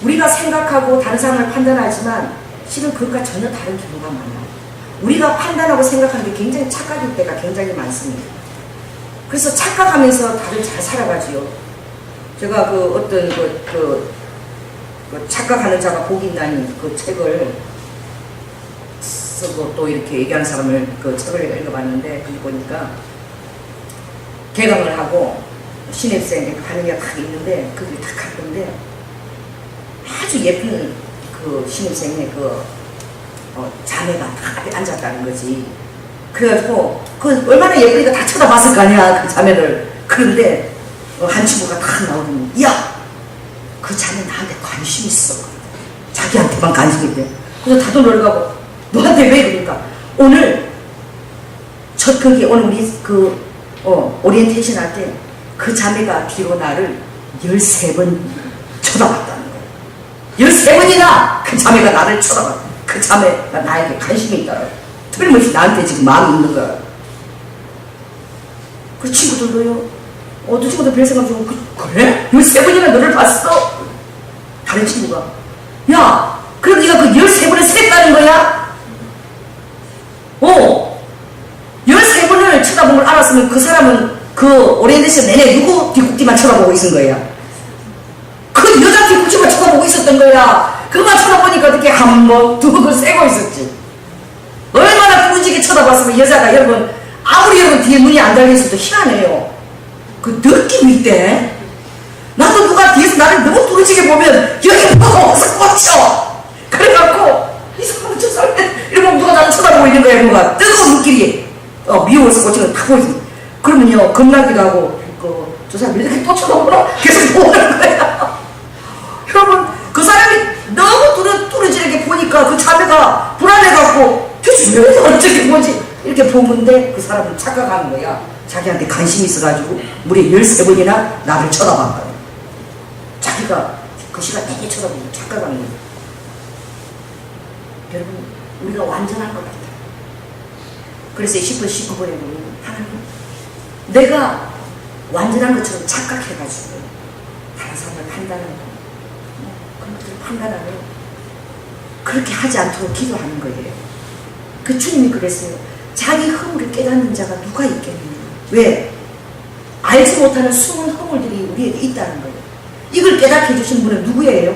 우리가 생각하고 다른 사람을 판단하지만 실은 그것과 전혀 다른 경우가 많아요. 우리가 판단하고 생각하는 게 굉장히 착각일 때가 굉장히 많습니다. 그래서 착각하면서 다들 잘 살아가지요. 제가 그 어떤 그 착각하는 자가 복이 있나니 그 책을 쓰고 또 이렇게 얘기하는 사람을 그 책을 읽어봤는데 거기 보니까 개강을 하고 신입생 하는 게 딱 있는데 그게 딱 할 건데 아주 예쁜 그 신입생의 자매가 딱 앞에 앉았다는 거지. 그래가지고 그 얼마나 예쁘니까 다 쳐다봤을 거 아니야 그 자매를. 그런데 한 친구가 딱 나오더니 야! 그 자매 나한테 관심 있어. 자기한테만 관심 있대. 그래서 다들 놀라고 너한테 왜 그러니까 오늘 거기 오늘 우리 오리엔테이션 할 때 그 자매가 뒤로 나를 13번 쳐다봤다는 거야. 13번이나 그 자매가 나를 쳐다봤다. 그 자매가 나에게 관심이 있다. 틀림없이 나한테 지금 마음이 있는 거야. 그 친구들도요. 어떤 친구들 별 생각 좀 그래? 13번이나 너를 봤어? 다른 친구가 야 그럼 네가 그 13번을 셌다는 거야? 13번을 쳐다본 걸 알았으면 그 사람은 그 오리엔테이션 내내 누구 뒤꿈치만 쳐다보고 있은 거야. 그 여자 뒤꿈치만 쳐다보고 있었던 거야. 그만 쳐다보니까 어떻게 한 번, 두 번을 쐬고 있었지. 얼마나 부지게 쳐다봤으면 여자가 여러분 아무리 여러분 뒤에 눈이 안 달려있어도 희한해요. 그 느낌이 있대. 나도 누가 뒤에서 나를 너무 부러지게 보면 여기 보고 어서 꽂혀. 그래갖고 이 사람은 저 사람 이러면 누가 나를 쳐다보고 있는 거야. 누가 뜨거운 눈길이 미워서 꽂히는 다 보이지. 그러면요 겁나기도 하고 저 사람이 이렇게 또 쳐다보나 계속 보는 거야. 여러분 그 사람이 너무 뚫어지게 보니까 그 자매가 불안해갖고 도대체 왜 어떻게 보지 이렇게 보는데 그 사람은 착각하는 거야. 자기한테 관심이 있어가지고 무려 13번이나 나를 쳐다봤다. 자기가 그 시간 되게 쳐다보고 착각하는 거야. 여러분 우리가 완전한 것 같아요. 그래서 10분 19번에 보면 하나님 내가 완전한 것처럼 착각해가지고 다른 사람을 판단하는 거 그런 것들을 판단하면 그렇게 하지 않도록 기도하는 거예요. 그 주님이 그랬어요. 자기 허물을 깨닫는 자가 누가 있겠느냐. 왜? 알지 못하는 숨은 허물들이 우리에게 있다는 거예요. 이걸 깨닫게 해주신 분은 누구예요?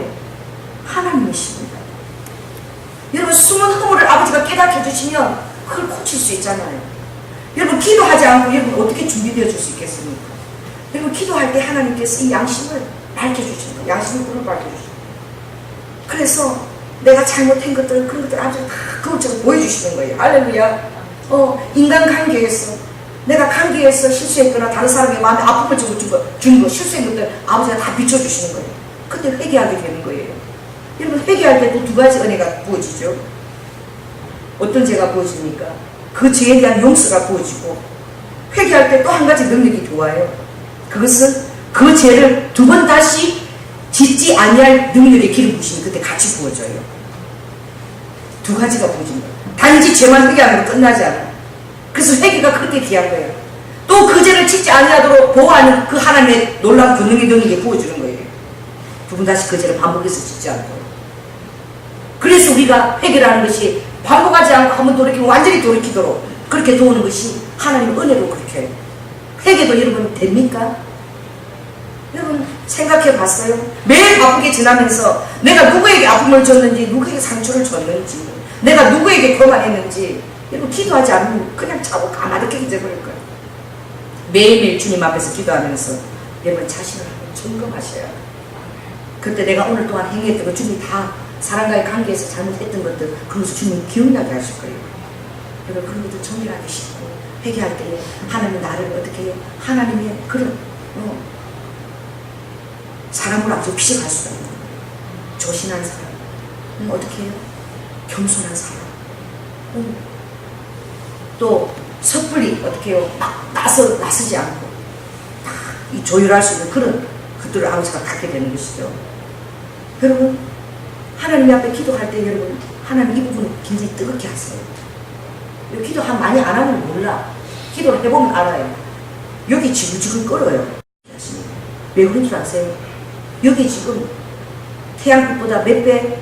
하나님이십니다. 여러분 숨은 허물을 아버지가 깨닫게 해주시면 그걸 고칠 수 있잖아요. 여러분 기도하지 않고 여러분 어떻게 준비되어 줄 수 있겠습니까? 여러분 기도할 때 하나님께서 이 양심을 밝혀주시는 거예요. 양심의 불을 밝혀주시는 거예요. 그래서 내가 잘못한 것들 그런 것들 아주 다 그것처럼 보여주시는 거예요. 할렐루야. 인간관계에서 내가 관계에서 실수했거나 다른 사람의 마음에 아픔을 주는 거 실수한 것들 아버지가 다 비춰주시는 거예요. 그때 회개하게 되는 거예요. 여러분 회개할 때도 두 가지 은혜가 부어지죠. 어떤 죄가 부어집니까? 그 죄에 대한 용서가 부어지고 회개할 때 또 한 가지 능력이 좋아요. 그것은 그 죄를 두 번 다시 짓지 아니할 능력의 기름 부심이 그때 같이 부어져요. 두 가지가 부어진 거예요. 단지 죄만 회개하면 끝나지 않아요. 그래서 회개가 그렇게 귀한 거예요. 또 그 죄를 짓지 아니하도록 보호하는 그 하나님의 놀라운 권능의 능력이 부어주는 거예요. 두 번 다시 그 죄를 반복해서 짓지 않도록. 그래서 우리가 회개라는 것이 반복하지 않고 한번 돌이키면 완전히 돌이키도록 그렇게 도우는 것이 하나님의 은혜로 그렇게 해요. 회개도 여러분 됩니까? 여러분 생각해 봤어요? 매일 바쁘게 지나면서 내가 누구에게 아픔을 줬는지 누구에게 상처를 줬는지 내가 누구에게 교만했는지 여러분 기도하지 않으면 그냥 자고 가만히 잊어버릴 거예요. 매일매일 주님 앞에서 기도하면서 여러분 자신을 한번 점검하셔야 해요. 그때 내가 오늘 동안 행했던 거 주님이 다 사람과의 관계에서 잘못했던 것들 그것을 주님이 기억나게 하실 거예요. 그리고 그런 것들 정리하기 쉽고 회개할 때에 하나님이 나를 어떻게 해요? 하나님의 그런 사람을 앞서 피식할 수가 있는 거예요. 조신한 사람, 어떻게 해요? 겸손한 사람, 또 섣불리 어떻게 해요? 막 나서지 않고 다 이 조율할 수 있는 그런 것들을 아버지가 갖게 되는 것이죠. 여러분 하나님 앞에 기도할 때 여러분 하나님 이 부분을 굉장히 뜨겁게 하세요. 기도 많이 안 하면 몰라. 기도를 해보면 알아요. 여기 지글지글 끓어요. 왜 그런 줄 아세요? 여기 지금 태양빛보다 몇 배?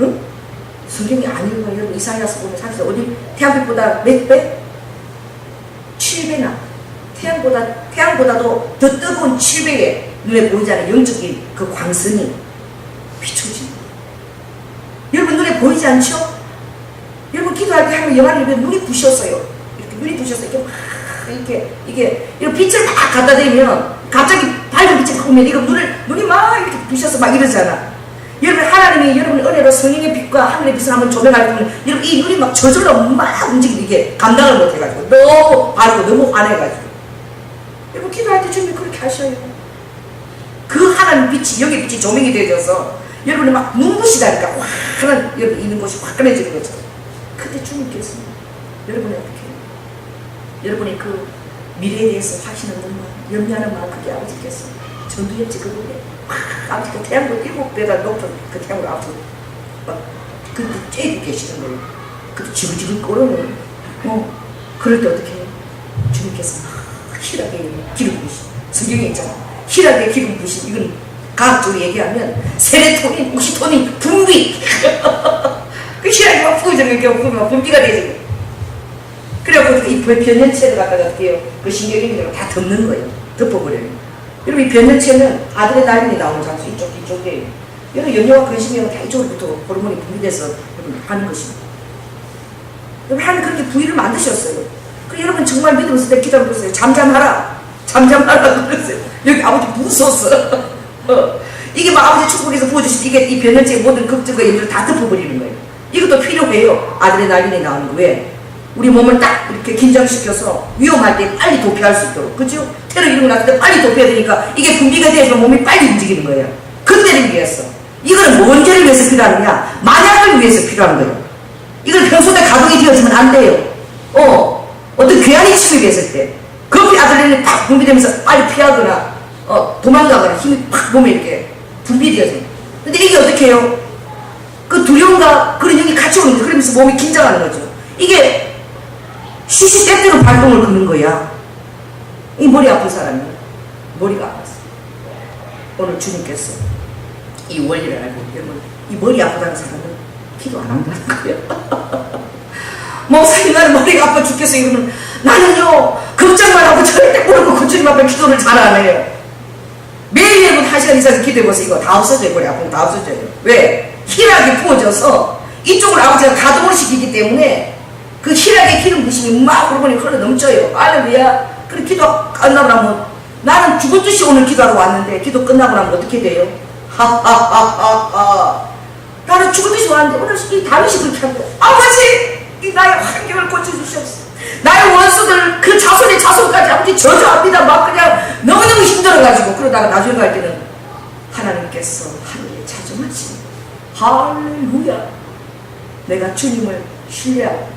응? 성경이 아니에요. 여러분 이사야서 보면 사실 어디 태양빛보다 몇 배? 7배나 태양보다도 더 뜨거운 7배의 눈에 보이지 않는 영적인 그 광선이 비춰집니다. 여러분 눈에 보이지 않죠? 여러분 기도할 때 하면 영화를 눈이 부셨어요. 이렇게 눈이 부셔서 이게 빛을 막 갖다 대면 갑자기 밝은 빛을 보면 이거 눈이 막 이렇게 부셔서 막 이러잖아. 여러분 하나님이 여러분 은혜로 성령의 빛과 하늘의 빛을 한번 조명할 때는 여러분 이 눈이 막 저절로 막 움직이는 이게 감당을 못해가지고 너무 바르고 너무 화내가지고 여러분 기도할 때 주님이 그렇게 하셔요. 그 하나님 빛이 여기 빛이 조명이 되어져서 여러분이 막 눈부시다니까 화는 여러분 있는 곳이 화끈해지는 거죠. 그때 주님께서 여러분이 어떻게 해요? 여러분의 그 미래에 대해서 확신하는 마음, 염려하는 마음 그게 아버지께서 전두엽지 그분에 아버지 그 태양보다 7배가 높은 그 태양으로 앞으로 막 그때 쬐고 계시는 거예요. 그때 지글지글 끓어요. 그럴 때 어떻게 해요? 주님께서 희락의 기름 부으신 성경에 있잖아. 희락의 기름 부으신 이건 과학적으로 얘기하면 세레토닌, 옥시토닌, 분비 그 희락이 막 부어지는 게 막 분비가 되지. 그래갖고 이 변연체를 갖다가 어떻게 해요? 그 신경이 다 덮는 거예요. 덮어버려요. 여러분 이 변연체는 아드레날린이 나오는 장소 이쪽에 여러분 염려와 근심이 다 이쪽으로부터 호르몬이 분비돼서 여러분 하는 것입니다. 여러분 하나님 그렇게 부위를 만드셨어요. 그리고 여러분 정말 믿으면서 내 기도를 불렀어요. 잠잠하라 그랬어요. 여기 아버지 무서웠어. 이게 막 아버지 축복에서 부어주신 이게 이 변연체의 모든 걱정과 염려를 다 덮어버리는 거예요. 이것도 필요해요. 아드레날린이 나오는 거. 왜? 우리 몸을 딱 이렇게 긴장시켜서 위험할 때 빨리 도피할 수 있도록. 그죠? 테러 이런 거 났을 때 빨리 도피해야 되니까 이게 분비가 돼야지만 몸이 빨리 움직이는 거예요. 그때를 위해서. 이거는 뭔 죄를 위해서 필요하느냐? 만약을 위해서 필요한 거예요. 이걸 평소에 가동이 되어지면 안 돼요. 어떤 괴한이 침입했을 때 급히 아드레날린이 딱 분비되면서 빨리 피하거나 도망가거나 힘이 팍 몸에 이렇게 분비되어져요. 근데 이게 어떻게 해요? 그 두려움과 그런 힘이 같이 오는 거죠. 그러면서 몸이 긴장하는 거죠. 이게 시시때때로 발동을 거는 거야. 이 머리 아픈 사람이 머리가 아팠어. 오늘 주님께서 이 원리를 알고 여러분 이 머리 아프다는 사람은 기도 안 한다는 거예요. 목사님 나는 머리가 아파 죽겠어 이러면 나는요 걱정만 하고 절대 모르고 그 주님 앞에 기도를 잘 안 해요. 매일 여러분 1시간 이상씩 기도해보세요. 이거 다 없어져요. 머리 아프면 다 없어져요. 왜? 희락이 부어져서 이쪽을 아버지가 가동을 시키기 때문에 그 희락의 기름 부심이 막 호르몬이 흘러 넘쳐요. 할렐루야. 그래 기도 끝나고 나면 나는 죽을 듯이 오늘 기도하러 왔는데 기도 끝나고 나면 어떻게 돼요? 하하하하하. 나는 죽을 듯이 왔는데 오늘 이 다윗이 그렇게 한 거야. 아버지 이 나의 환경을 고쳐주시옵소서. 나의 원수들 그 자손의 자손까지 아버지 저주합니다. 막 그냥 너무너무 힘들어가지고 그러다가 나중에 갈 때는 하나님께서 하늘에 자정하시니 할렐루야. 내가 주님을 신뢰하고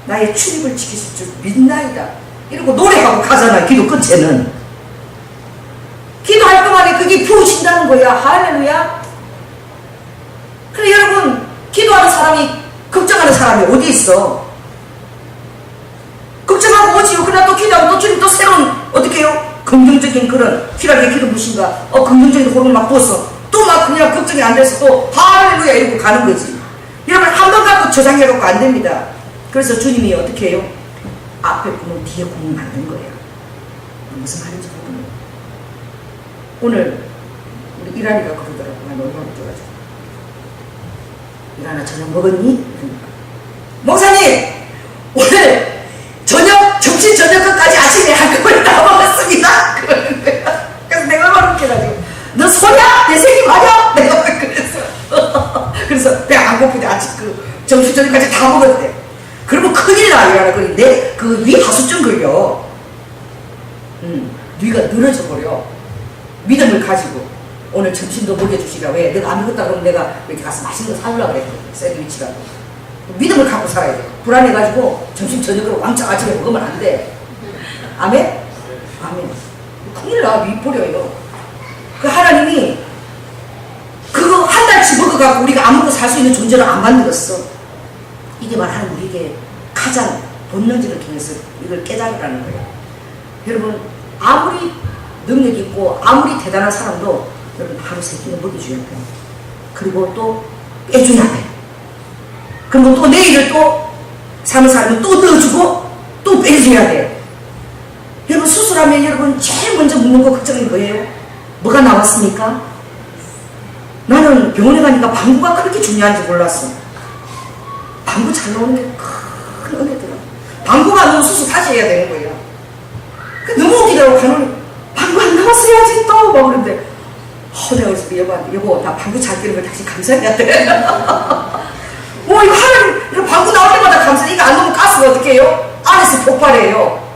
나의 출입을 지키실 줄 믿나이다. 이러고 노래하고 가잖아요. 기도 끝에는. 기도할 동안에 그게 부어진다는 거야. 할렐루야. 그래 여러분 기도하는 사람이 걱정하는 사람이 어디 있어? 걱정하고 오지요. 그러나 또 기도하고 또 주님 또 새로운 어떻게 해요? 긍정적인 그런 희락의 기도 부신가 긍정적인 호르몬 막 부어서 또 막 그냥 걱정이 안 돼서 또 할렐루야 이러고 가는 거지. 여러분 한 번 갖고 저장해갖고 안 됩니다. 그래서 주님이 어떻게 해요? 앞에 구멍 뒤에 구멍 만든 거예요. 무슨 말인지 모르겠어요. 오늘 우리 이란이가 그러더라고. 나 너무 웃겨가지고 이란아 저녁 먹었니? 목사님 오늘 저녁 점심 저녁까지 아침에 한꺼번에 다 먹었습니다. 그래서 내가 얼마나 웃겨가지고 너 소냐? 저녁까지 다 먹었대. 그러면 큰일 나요. 그 위 하수증 걸려. 뇌가 늘어져 버려. 믿음을 가지고 오늘 점심도 먹여주시라. 왜? 내가 안 먹었다 그러면 내가 이렇게 가서 맛있는 거 사주려고 그랬거든. 샌드위치라고. 믿음을 갖고 살아야 돼. 불안해가지고 점심 저녁으로 왕창 아침에 먹으면 안 돼. 아멘? 아멘. 큰일 나. 위 버려요. 그 하나님이 그거 한 달치 먹어갖고 우리가 아무것도 살 수 있는 존재를 안 만들었어. 이게 말하는 우리에게 가장 본능적을 통해서 이걸 깨달으라는 거예요. 여러분, 아무리 능력 있고 아무리 대단한 사람도 여러분 하루 세 끼는 먹여줘야 돼요. 그리고 또 빼줘야 돼요. 그리고 또 내일을 또 사는 사람은 또 넣어주고 또 빼줘야 돼요. 여러분, 수술하면 여러분 제일 먼저 묻는 거 걱정이 뭐예요? 뭐가 나왔습니까? 나는 병원에 가니까 방구가 그렇게 중요한지 몰랐어. 방구 잘 나오는 게 큰 은혜더라. 방구가 안 나오면 수술 다시 해야 되는 거예요. 너무 웃기더라고. 간호는 방구 안 나왔어야지 또 막 그러는데 내가 그래서 여보 나 방구 잘 끼는 걸 다시 감사해야 돼. 이거 하나님 이거 방구 나올 때마다 감사해. 이거 안 나오면 가스가 어떻게 해요? 안에서 폭발해요.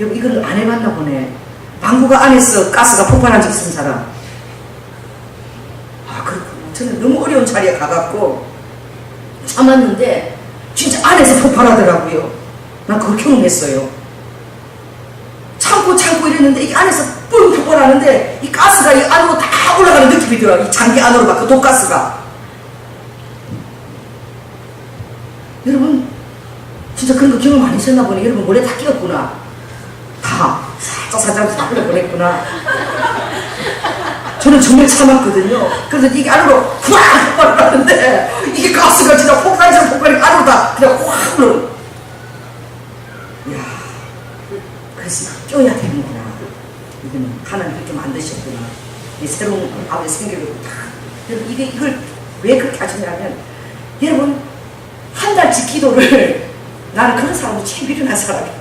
여보 이걸 안 해봤나 보네. 방구가 안에서 가스가 폭발한 적 있는 사람. 그렇구나. 저는 너무 어려운 자리에 가갖고 참았는데 진짜 안에서 폭발하더라고요. 난 그걸 경험했어요. 참고 이랬는데 이게 안에서 뿜 폭발하는데 이 가스가 이 안으로 다 올라가는 느낌이 들어요. 이 장기 안으로 막 그 독가스가. 여러분 진짜 그런 거 경험 안 하셨나 보네. 여러분 머리에 다 끼었구나. 다 살짝 다 흘려보냈구나. 저는 정말 참았거든요. 그래서 이게 안으로 후악 폭발을 하는데 이게 가스가 진짜 폭탄처럼 폭발이 안으로 다 그냥 확 흘러. 이야, 그래서 껴야 되는구나. 이거는 하나님 그렇게 만드셨구나. 이 새로운 아버지 생기를 여러분 이걸 왜 그렇게 하시냐면 여러분 한 달치 기도를 나는 그런 사람도 제일 미련한 사람이야.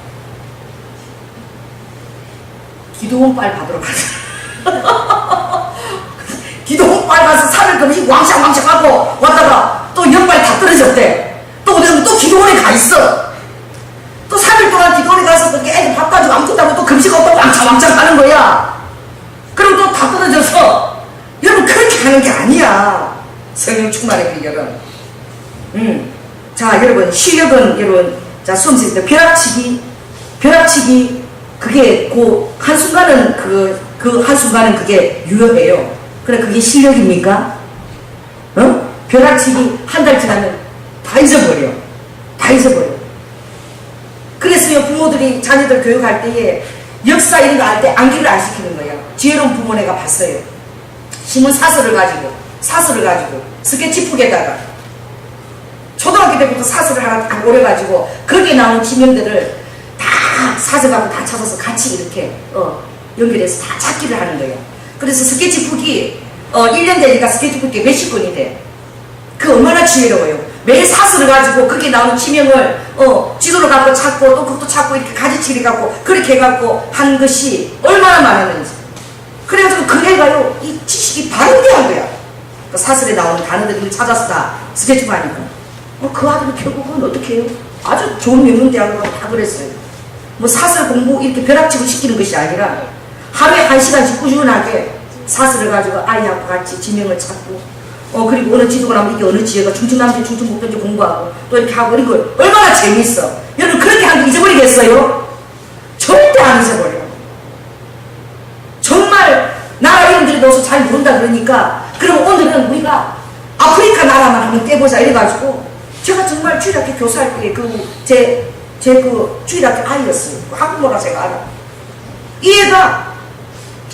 기도원 빨 받으러 가자. 기도원 빨 가서 3일 동안 왕창 하고 왔다가 또 연발 다 떨어졌대. 또 어디 또 기도원에 가 있어. 또 3일 동안 기도원에 가서 또 애들 밥 가지고 아무것도 하고 또 금식하고 또 왕창 하는 거야. 그럼 또 다 떨어져서 여러분 그렇게 하는 게 아니야. 성령 충만의 비결은. 자 여러분 실력은 여러분 자 수험 쓸 때 벼락치기 그게 그 한순간은 그 한순간은 그게 유효해요. 그래 그게 실력입니까? 벼락치기 한 달 지나면 다 잊어버려. 그래서요 부모들이 자녀들 교육할 때에 역사 이런 거 할 때 암기를 안 시키는 거예요. 지혜로운 부모 내가 봤어요. 신문 사설을 가지고 스케치북에다가 초등학교 때부터 사설을 하나 오래가지고 거기에 나온 지명들을 다 사서가고 다 찾아서 같이 이렇게 연결해서 다 찾기를 하는 거예요. 그래서 스케치북이 1년 되니까 스케치북이 몇십 권이 돼. 그 얼마나 지혜로워요. 매일 사설을 가지고 거기에 나오는 지명을 지도를 갖고 찾고 또 그것도 찾고 이렇게 가지치기 갖고 그렇게 해갖고 한 것이 얼마나 많았는지. 그래가지고 그 애가요 이 지식이 발현대한 거야. 그 사설에 나오는 단어들을 찾아서 다 스케치북 하니까 그 아들은 결국은 어떻게 해요? 아주 좋은 명문대학으로 다 그랬어요. 뭐 사설 공부 이렇게 벼락치고 시키는 것이 아니라 하루에 1시간씩 꾸준하게 사설을 가지고 아이하고 같이 지명을 찾고 그리고 어느 지도가 나오면 이게 어느 지혜가 충청남도 충청북도인지 공부하고 또 이렇게 하고 이런 거 얼마나 재미있어. 여러분 그렇게 하는 거 잊어버리겠어요? 절대 안 잊어버려. 정말 나라 이름들이 넣어서 잘 모른다 그러니까 그럼 오늘은 우리가 아프리카 나라만 한번 떼보자 이래가지고 제가 정말 주일학교 교사할 때 제 주일학교 아이였어요. 한국어라 제가 알아. 이 애가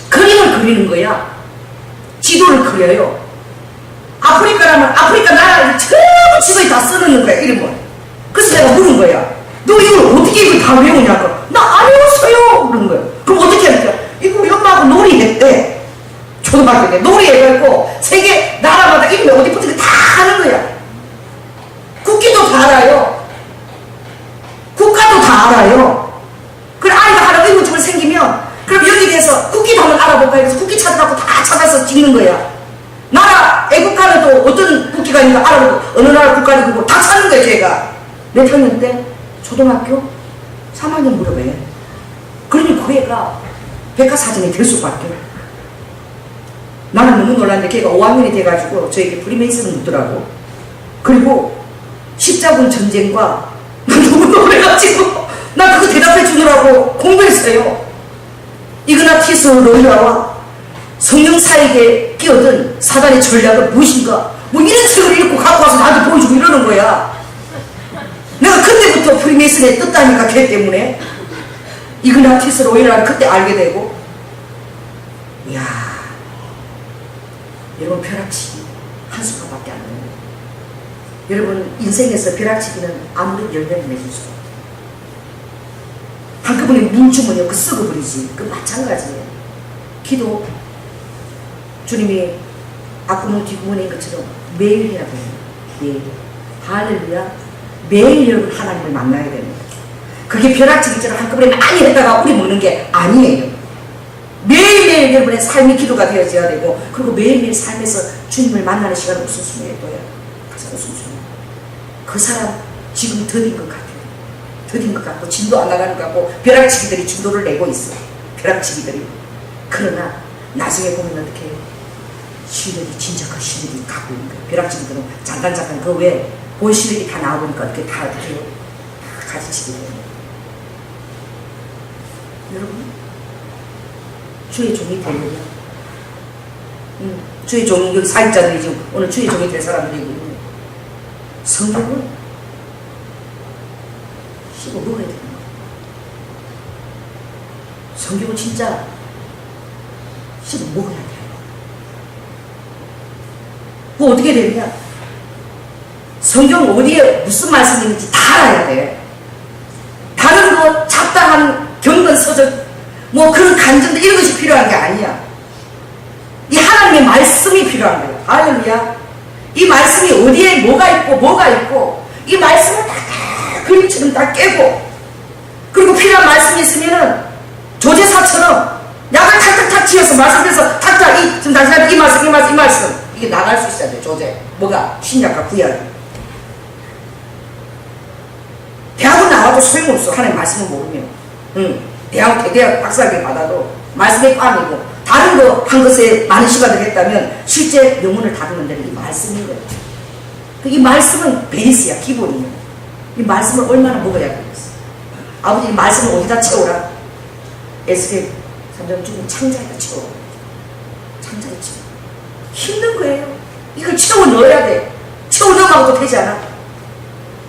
그림을 그리는 거야. 지도를 그려요. 아프리카라면 아프리카 나라를 전부 지도에 다 써놓는 거야 이름을. 그래서 내가 물은 거야. 너 이걸 어떻게 이걸 다 외우냐고. 나 안 외웠어요. 그런 거야. 그럼 어떻게 하니까 이거 우리 엄마하고 놀이했대. 초등학교 때 놀이해갖고 세계 나라마다 이름이 어디 붙은 게 다 하는 거야. 국기도 다 알아요. 국가도 다 알아요. 그래 아이가 하나 의문점을 생기면 그럼 여기 대해서 국기도 한번 알아볼까 해서 국기 찾아갖고 다 찾아서 찍는 거야. 나라 애국가에도 어떤 국기 국기관인가 알아보고 어느 나라 국가를 다 찾는 거야 걔가. 몇 학년 때? 초등학교 3학년 무렵에. 그러니 그 애가 백과사전이 될 수밖에. 나는 너무 놀랐는데 걔가 5학년이 돼가지고 저에게 프리메이슨을 묻더라고. 그리고 십자군 전쟁과 난 너무 놀래가지고 나 그거 대답해 주느라고 공부했어요. 이그나티우스 로일라와 성령사에게 끼어든 사단의 전략은 무엇인가? 뭐 이런 책을 읽고 갖고 와서 나한테 보여주고 이러는 거야. 내가 그때부터 프리메이슨에 떴다니까 걔 때문에. 이그나티우스 로일라를 그때 알게 되고. 이야, 여러분 벼락치기 한 수간밖에 안 됩니다. 여러분 인생에서 벼락치기는 아무리 열매를 맺을 수 없어요. 한꺼번에 문주머니에 그 썩어버리지. 그 마찬가지예요. 기도 주님이 앞구멍 뒷구멍인 것처럼 매일 해야 돼요. 매일. 할렐루야. 매일 여러분 하나님을 만나야 됩니다. 그게 벼락치기처럼 한꺼번에 많이 했다가 우리 먹는 게 아니에요. 매일매일 여러분의 삶이 기도가 되어져야 되고, 그리고 매일매일 삶에서 주님을 만나는 시간을 웃음숨에 둬요. 가장 웃음숨에. 그 사람 지금 더딘 것 같아요. 더딘 것 같고 진도 안 나가는 것 같고 벼락치기들이 진도를 내고 있어요. 벼락치기들이. 그러나 나중에 보면 어떻게 해요? 실력이 진짜 그 실력이 갖고 있는 거예요. 벼락치기들은 잠깐 그 외에 본 실력이 다 나오니까 어떻게 다 어떻게 해요? 다 가지치게 돼요. 여러분 주의 종이 되려면 주의 종이 여기 사역자들이 지금 오늘 주의 종이 될 사람들이거든요. 성경을 씹어 먹어야 되는 거예요. 성경을 진짜 씹어 먹어야 돼요. 그거 어떻게 되느냐? 성경 어디에 무슨 말씀이 있는지 다 알아야 돼. 다른 거 잡다한 경건 서적 뭐 그런 간증들 이런 것이 필요한 게 아니야. 이 하나님의 말씀이 필요한 거예요. 할렐루야. 이 말씀이 어디에 뭐가 있고 이 말씀을 다 그림처럼 다 깨고, 그리고 필요한 말씀이 있으면은 조제사처럼 약을 탁탁탁 치어서 말씀에서 탁탁 지금 당신한테 이 말씀 이게 나갈 수 있어야 돼. 조제 뭐가 신약과 구약. 대학은 나와도 소용없어. 하나님 말씀을 모르면. 대학 박사학위 받아도 말씀이 꽝이고 다른 거 한 것에 많은 시간을 했다면 실제 영혼을 다루는 데는 이 말씀인 거예요. 이 말씀은 베이스야, 기본이에요. 이 말씀을 얼마나 먹어야 되겠어. 아버지 이 말씀을 어디다 채우라? 에스겔 3장 주고 창자에다 채워. 창자에 채워. 힘든 거예요. 이걸 채워 넣어야 돼. 채워 넣어가고도 되지 않아?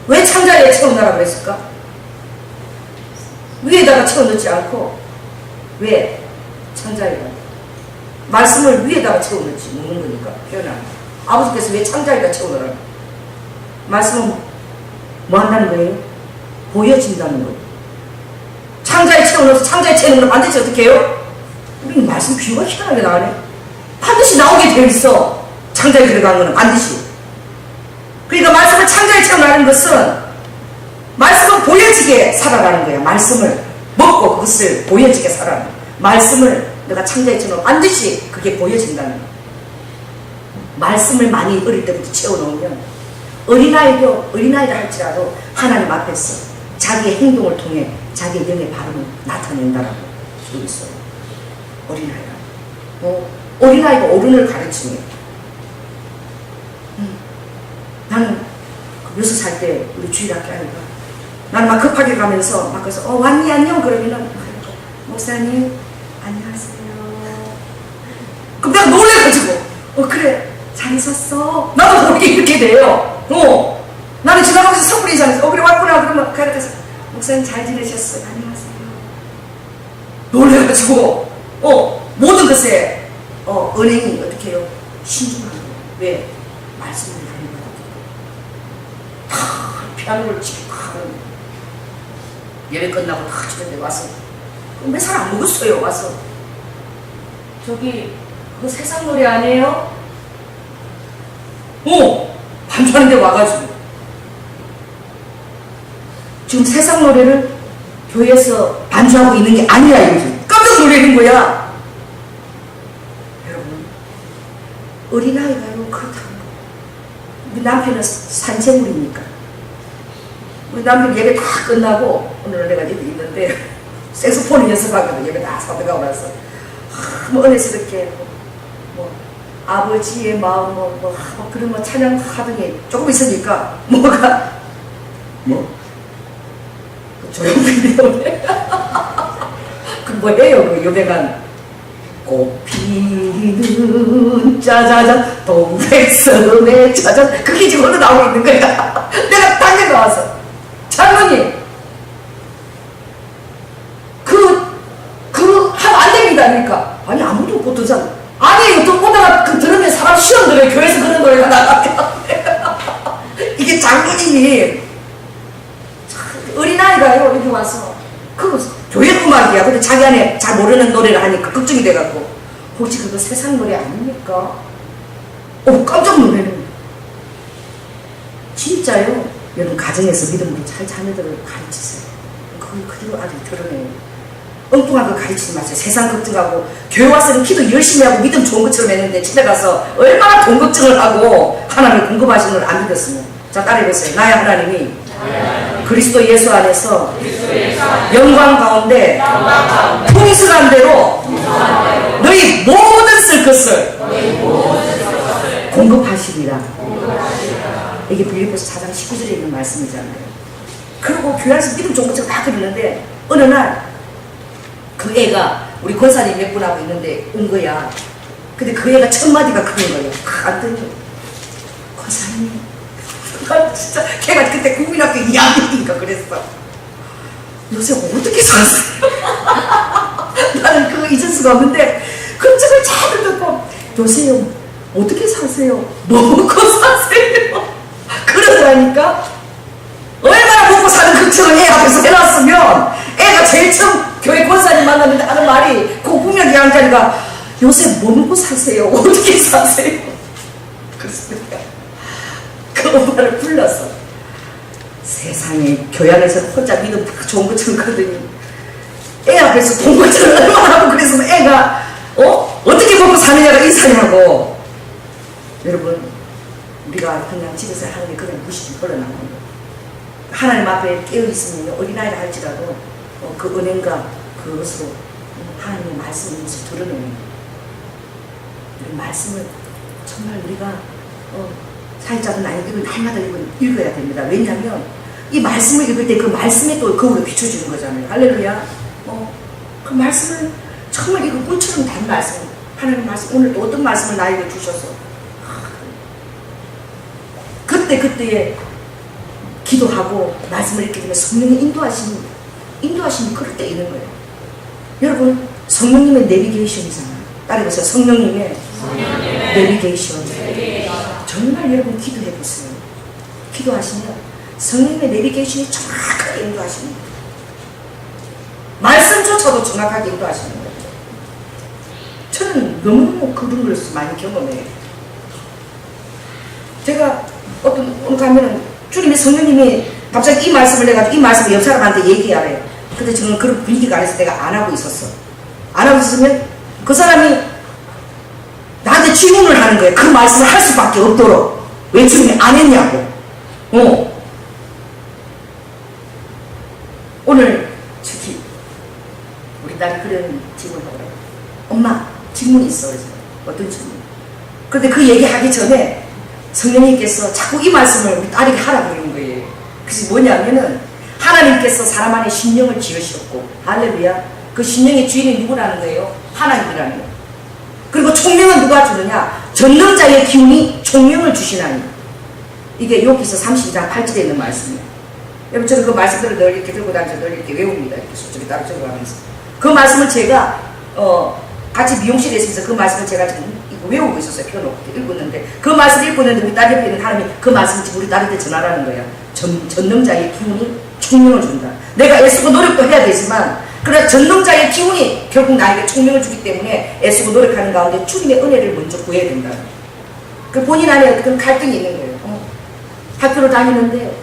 왜 창자에 채워 넣으라 그랬을까? 위에다가 채워 넣지 않고 왜 창자에다? 말씀을 위에다가 채워 넣지 먹는 거니까 표현하는. 아버지께서 왜 창자에다 채워 넣으라? 말씀은 뭐 한다는 거예요? 보여진다는 거예요. 창자에 채워 넣어서 창자에 채우는 걸 반드시 어떻게 해요? 우리 말씀 비유가 희한하게 나오네. 반드시 나오게 되어 있어. 창자에 들어간 거는 반드시. 그러니까 말씀을 창자에 채워 넣는 것은 말씀은 보여지게 살아가는 거야. 말씀을 먹고 그것을 보여지게 살아가는 거야. 말씀을 내가 창자에 채우면 반드시 그게 보여진다는 거야. 말씀을 많이 어릴 때부터 채워놓으면 어린아이다 할지라도 하나님 앞에서 자기의 행동을 통해 자기의 영의 발음을 나타낸다라고 되어 있어요. 어린아이가. 어린아이가 어른을 가르치는 거예요. 나는 6살 때 우리 주일학교 아이가 나는 막 급하게 가면서 막 그래서 왔니 안녕 그러면은 목사님 안녕하세요. 그럼 내가 놀래가지고 그래 잘 있었어. 나도 모르게 이렇게 돼요. 나는 지나가면서 선물 인사해서 그래 왔구나 그러면 그래서 목사님 잘 지내셨어요. 안녕하세요. 놀래가지고 모든 것에 은행이 어떻게 해요? 신중한 거예요. 왜? 말씀을 하는 거예요. 피아노를 치고 예배 끝나고 다 집에 와서 몇 살 안 먹었어요. 와서 저기 그거 세상 노래 아니에요? 반주하는데 와가지고 지금 세상 노래를 교회에서 반주하고 있는 게 아니라 이거지. 깜짝 놀라는 거야. 여러분 어린아이가요 그렇다는 거. 우리 남편은 산채물이니까. 우리 남편 예배 다 끝나고, 오늘은 내가 집에 있는데, 색소폰 연습하거든. 예배 다 사들어가고 나서. 뭐 은혜스럽게, 뭐, 아버지의 마음, 그런 거 찬양하더니 조금 있으니까, 뭐가, 조용히 오네. 그 뭐예요, 그 유명한. 꽃피는 짜자잔 동백섬에 짜잔 그게 지금 흘러나오고 있는 거야. 내가 당겨 나와서 장모님 하면 안 됩니다. 그러니까 아니 아무도 못 듣잖아. 아니 또 오다가 들으면 사람 시험 들어요. 교회에서 그런 노래가 나가면 이게 장모님이 어린아이가요 여기 와서 교회 음악이야. 근데 자기 안에 잘 모르는 노래를 하니까 걱정이 돼갖고 혹시 그거 세상 노래 아닙니까? 깜짝 놀라는 진짜요. 여러분 가정에서 믿음으로 잘 자녀들을 가르치세요. 그걸 그대로 아직 드러내요. 엉뚱한 거 가르치지 마세요. 세상 걱정하고 교회 와서는 기도 열심히 하고 믿음 좋은 것처럼 했는데 집에 가서 얼마나 돈 걱정을 하고 하나님이 공급하시는 걸 안 믿었으면. 자 따라해보세요. 나의 하나님이 그리스도 예수 안에서 영광 가운데 통일한 대로 너희 모든 쓸 것을 공급하시리라. 이게 빌립보서 4장 19절에 있는 말씀이잖아요. 그리고 교회에서 믿음 좋은 것처럼 다 그러는데 어느 날 그 애가 우리 권사님 몇 분 하고 있는데 온 거야. 근데 그 애가 첫 마디가 그런 거예요. 안더니 권사님 진짜 걔가 그때 국민학교 2학년이니까 그랬어. 요새 어떻게 사세요? 나는 그거 잊을 수가 없는데 긍정을 잘 듣고 요새 어떻게 사세요? 뭐 먹고 사세요? 그러더라니까. 얼마나 먹고 사는 걱정을 애 앞에서 해놨으면 애가 제일 처음 교회 권사님 만났는데 하는 말이 그 국민학교 2학년이니까 요새 뭐 먹고 사세요? 어떻게 사세요? 그랬으니까 그 엄마를 불러서 세상에 교회 안에서 혼자 믿음 다 좋은 것처럼 그러더니 애 앞에서 돈 것처럼 얼마나 하고 그래서 애가 어떻게 먹고 사느냐가 인사냐고. 여러분 우리가 그냥 집에서 하는 게 그냥 무시 흘러나오는 거예요. 하나님 앞에 깨어있으면 어린아이를 할지라도 그 은행과 그것으로 하나님의 말씀을 드러내는 거예요. 말씀을 정말 우리가 살짝은 아니고 날마다 읽어야 됩니다. 왜냐하면 이 말씀을 읽을 때 그 말씀에 또 거울을 비춰주는 거잖아요. 할렐루야. 그 말씀을 정말 이거 꿀처럼 단 말씀, 하나님 말씀, 오늘 또 어떤 말씀을 나에게 주셔서 그때에 기도하고 말씀을 읽게 되면 성령의 인도하심이 그럴 때 있는 거예요. 여러분 성령님의 내비게이션이잖아요. 따라해보세요. 성령님의 내비게이션. 정말 여러분 기도해보세요. 기도하시면 성령님의 내비게이션이 정확하게 인도하시는 거예요. 말씀조차도 정확하게 인도하시는 거예요. 저는 너무너무 그런 걸 많이 경험해요. 제가 어떤 가면은 주님의 성령님이 갑자기 이 말씀을 해가지고 이 말씀을 옆 사람한테 얘기하래요. 근데 저는 그런 분위기가 안에서 내가 안 하고 있었어. 안 하고 있으면 그 사람이 나한테 질문을 하는 거예요. 그 말씀을 할 수밖에 없도록. 왜 주님이 안 했냐고. 오늘 특히 우리 딸이 그런 질문을 하더라고요. 엄마 질문이 있어. 그래서 어떤 질문? 그런데 그 얘기하기 전에 성령님께서 자꾸 이 말씀을 우리 딸에게 하라고 그러는 거예요. 그것이 뭐냐면은 하나님께서 사람 안에 심령을 지으셨고 할렐루야. 그 심령의 주인이 누구라는 거예요? 하나님이라는 거예요. 그리고 총명은 누가 주느냐? 전능자의 기운이 총명을 주시나니. 이게 여기서 32장 8절에 있는 말씀이에요. 여러분 저는 그 말씀들을 늘 이렇게 들고 다니면서 늘 이렇게 외웁니다. 이렇게 솔직히 따로 적어가면서. 그 말씀을 제가 같이 미용실에 있어서 그 말씀을 제가 지금 외우고 있었어요. 펴놓고 읽었는데 그 말씀을 읽고 있는데 우리 딸 옆에 있는 사람이 그 말씀을 지금 우리 딸한테 전하라는 거야. 전능자의 기운이 총명을 준다. 내가 애쓰고 노력도 해야 되지만 그러나 전능자의 기운이 결국 나에게 총명을 주기 때문에 애쓰고 노력하는 가운데 주님의 은혜를 먼저 구해야 된다. 그 본인 안에 어떤 갈등이 있는 거예요. 학교를 다니는데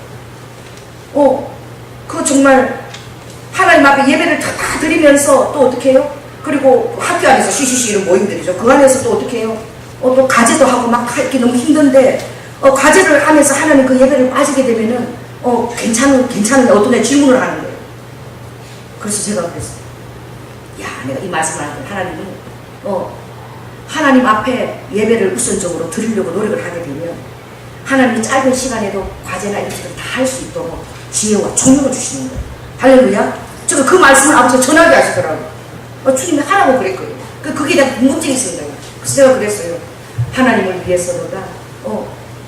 그 정말 하나님 앞에 예배를 다 드리면서 또 어떻게 해요? 그리고 학교 안에서 쉬쉬쉬 이런 모임들이죠. 그 안에서 또 어떻게 해요? 또 과제도 하고 막 이렇게 너무 힘든데 과제를 하면서 하나님 그 예배를 빠지게 되면은 괜찮은 어떤 애 질문을 하는 거예요. 그래서 제가 그랬어요. 야, 내가 이 말씀을 할 때 하나님이 하나님 앞에 예배를 우선적으로 드리려고 노력을 하게 되면 하나님이 짧은 시간에도 과제나 이런 것을 다 할 수 있도록 지혜와 총력을 주시는 거예요. 할렐루야. 제가 그 말씀을 아버지가 전하게 하시더라고요. 주님이 하라고 그랬거든요. 그게 대한 궁금증이 있는 거예요. 그래서 제가 그랬어요. 하나님을 위해서보다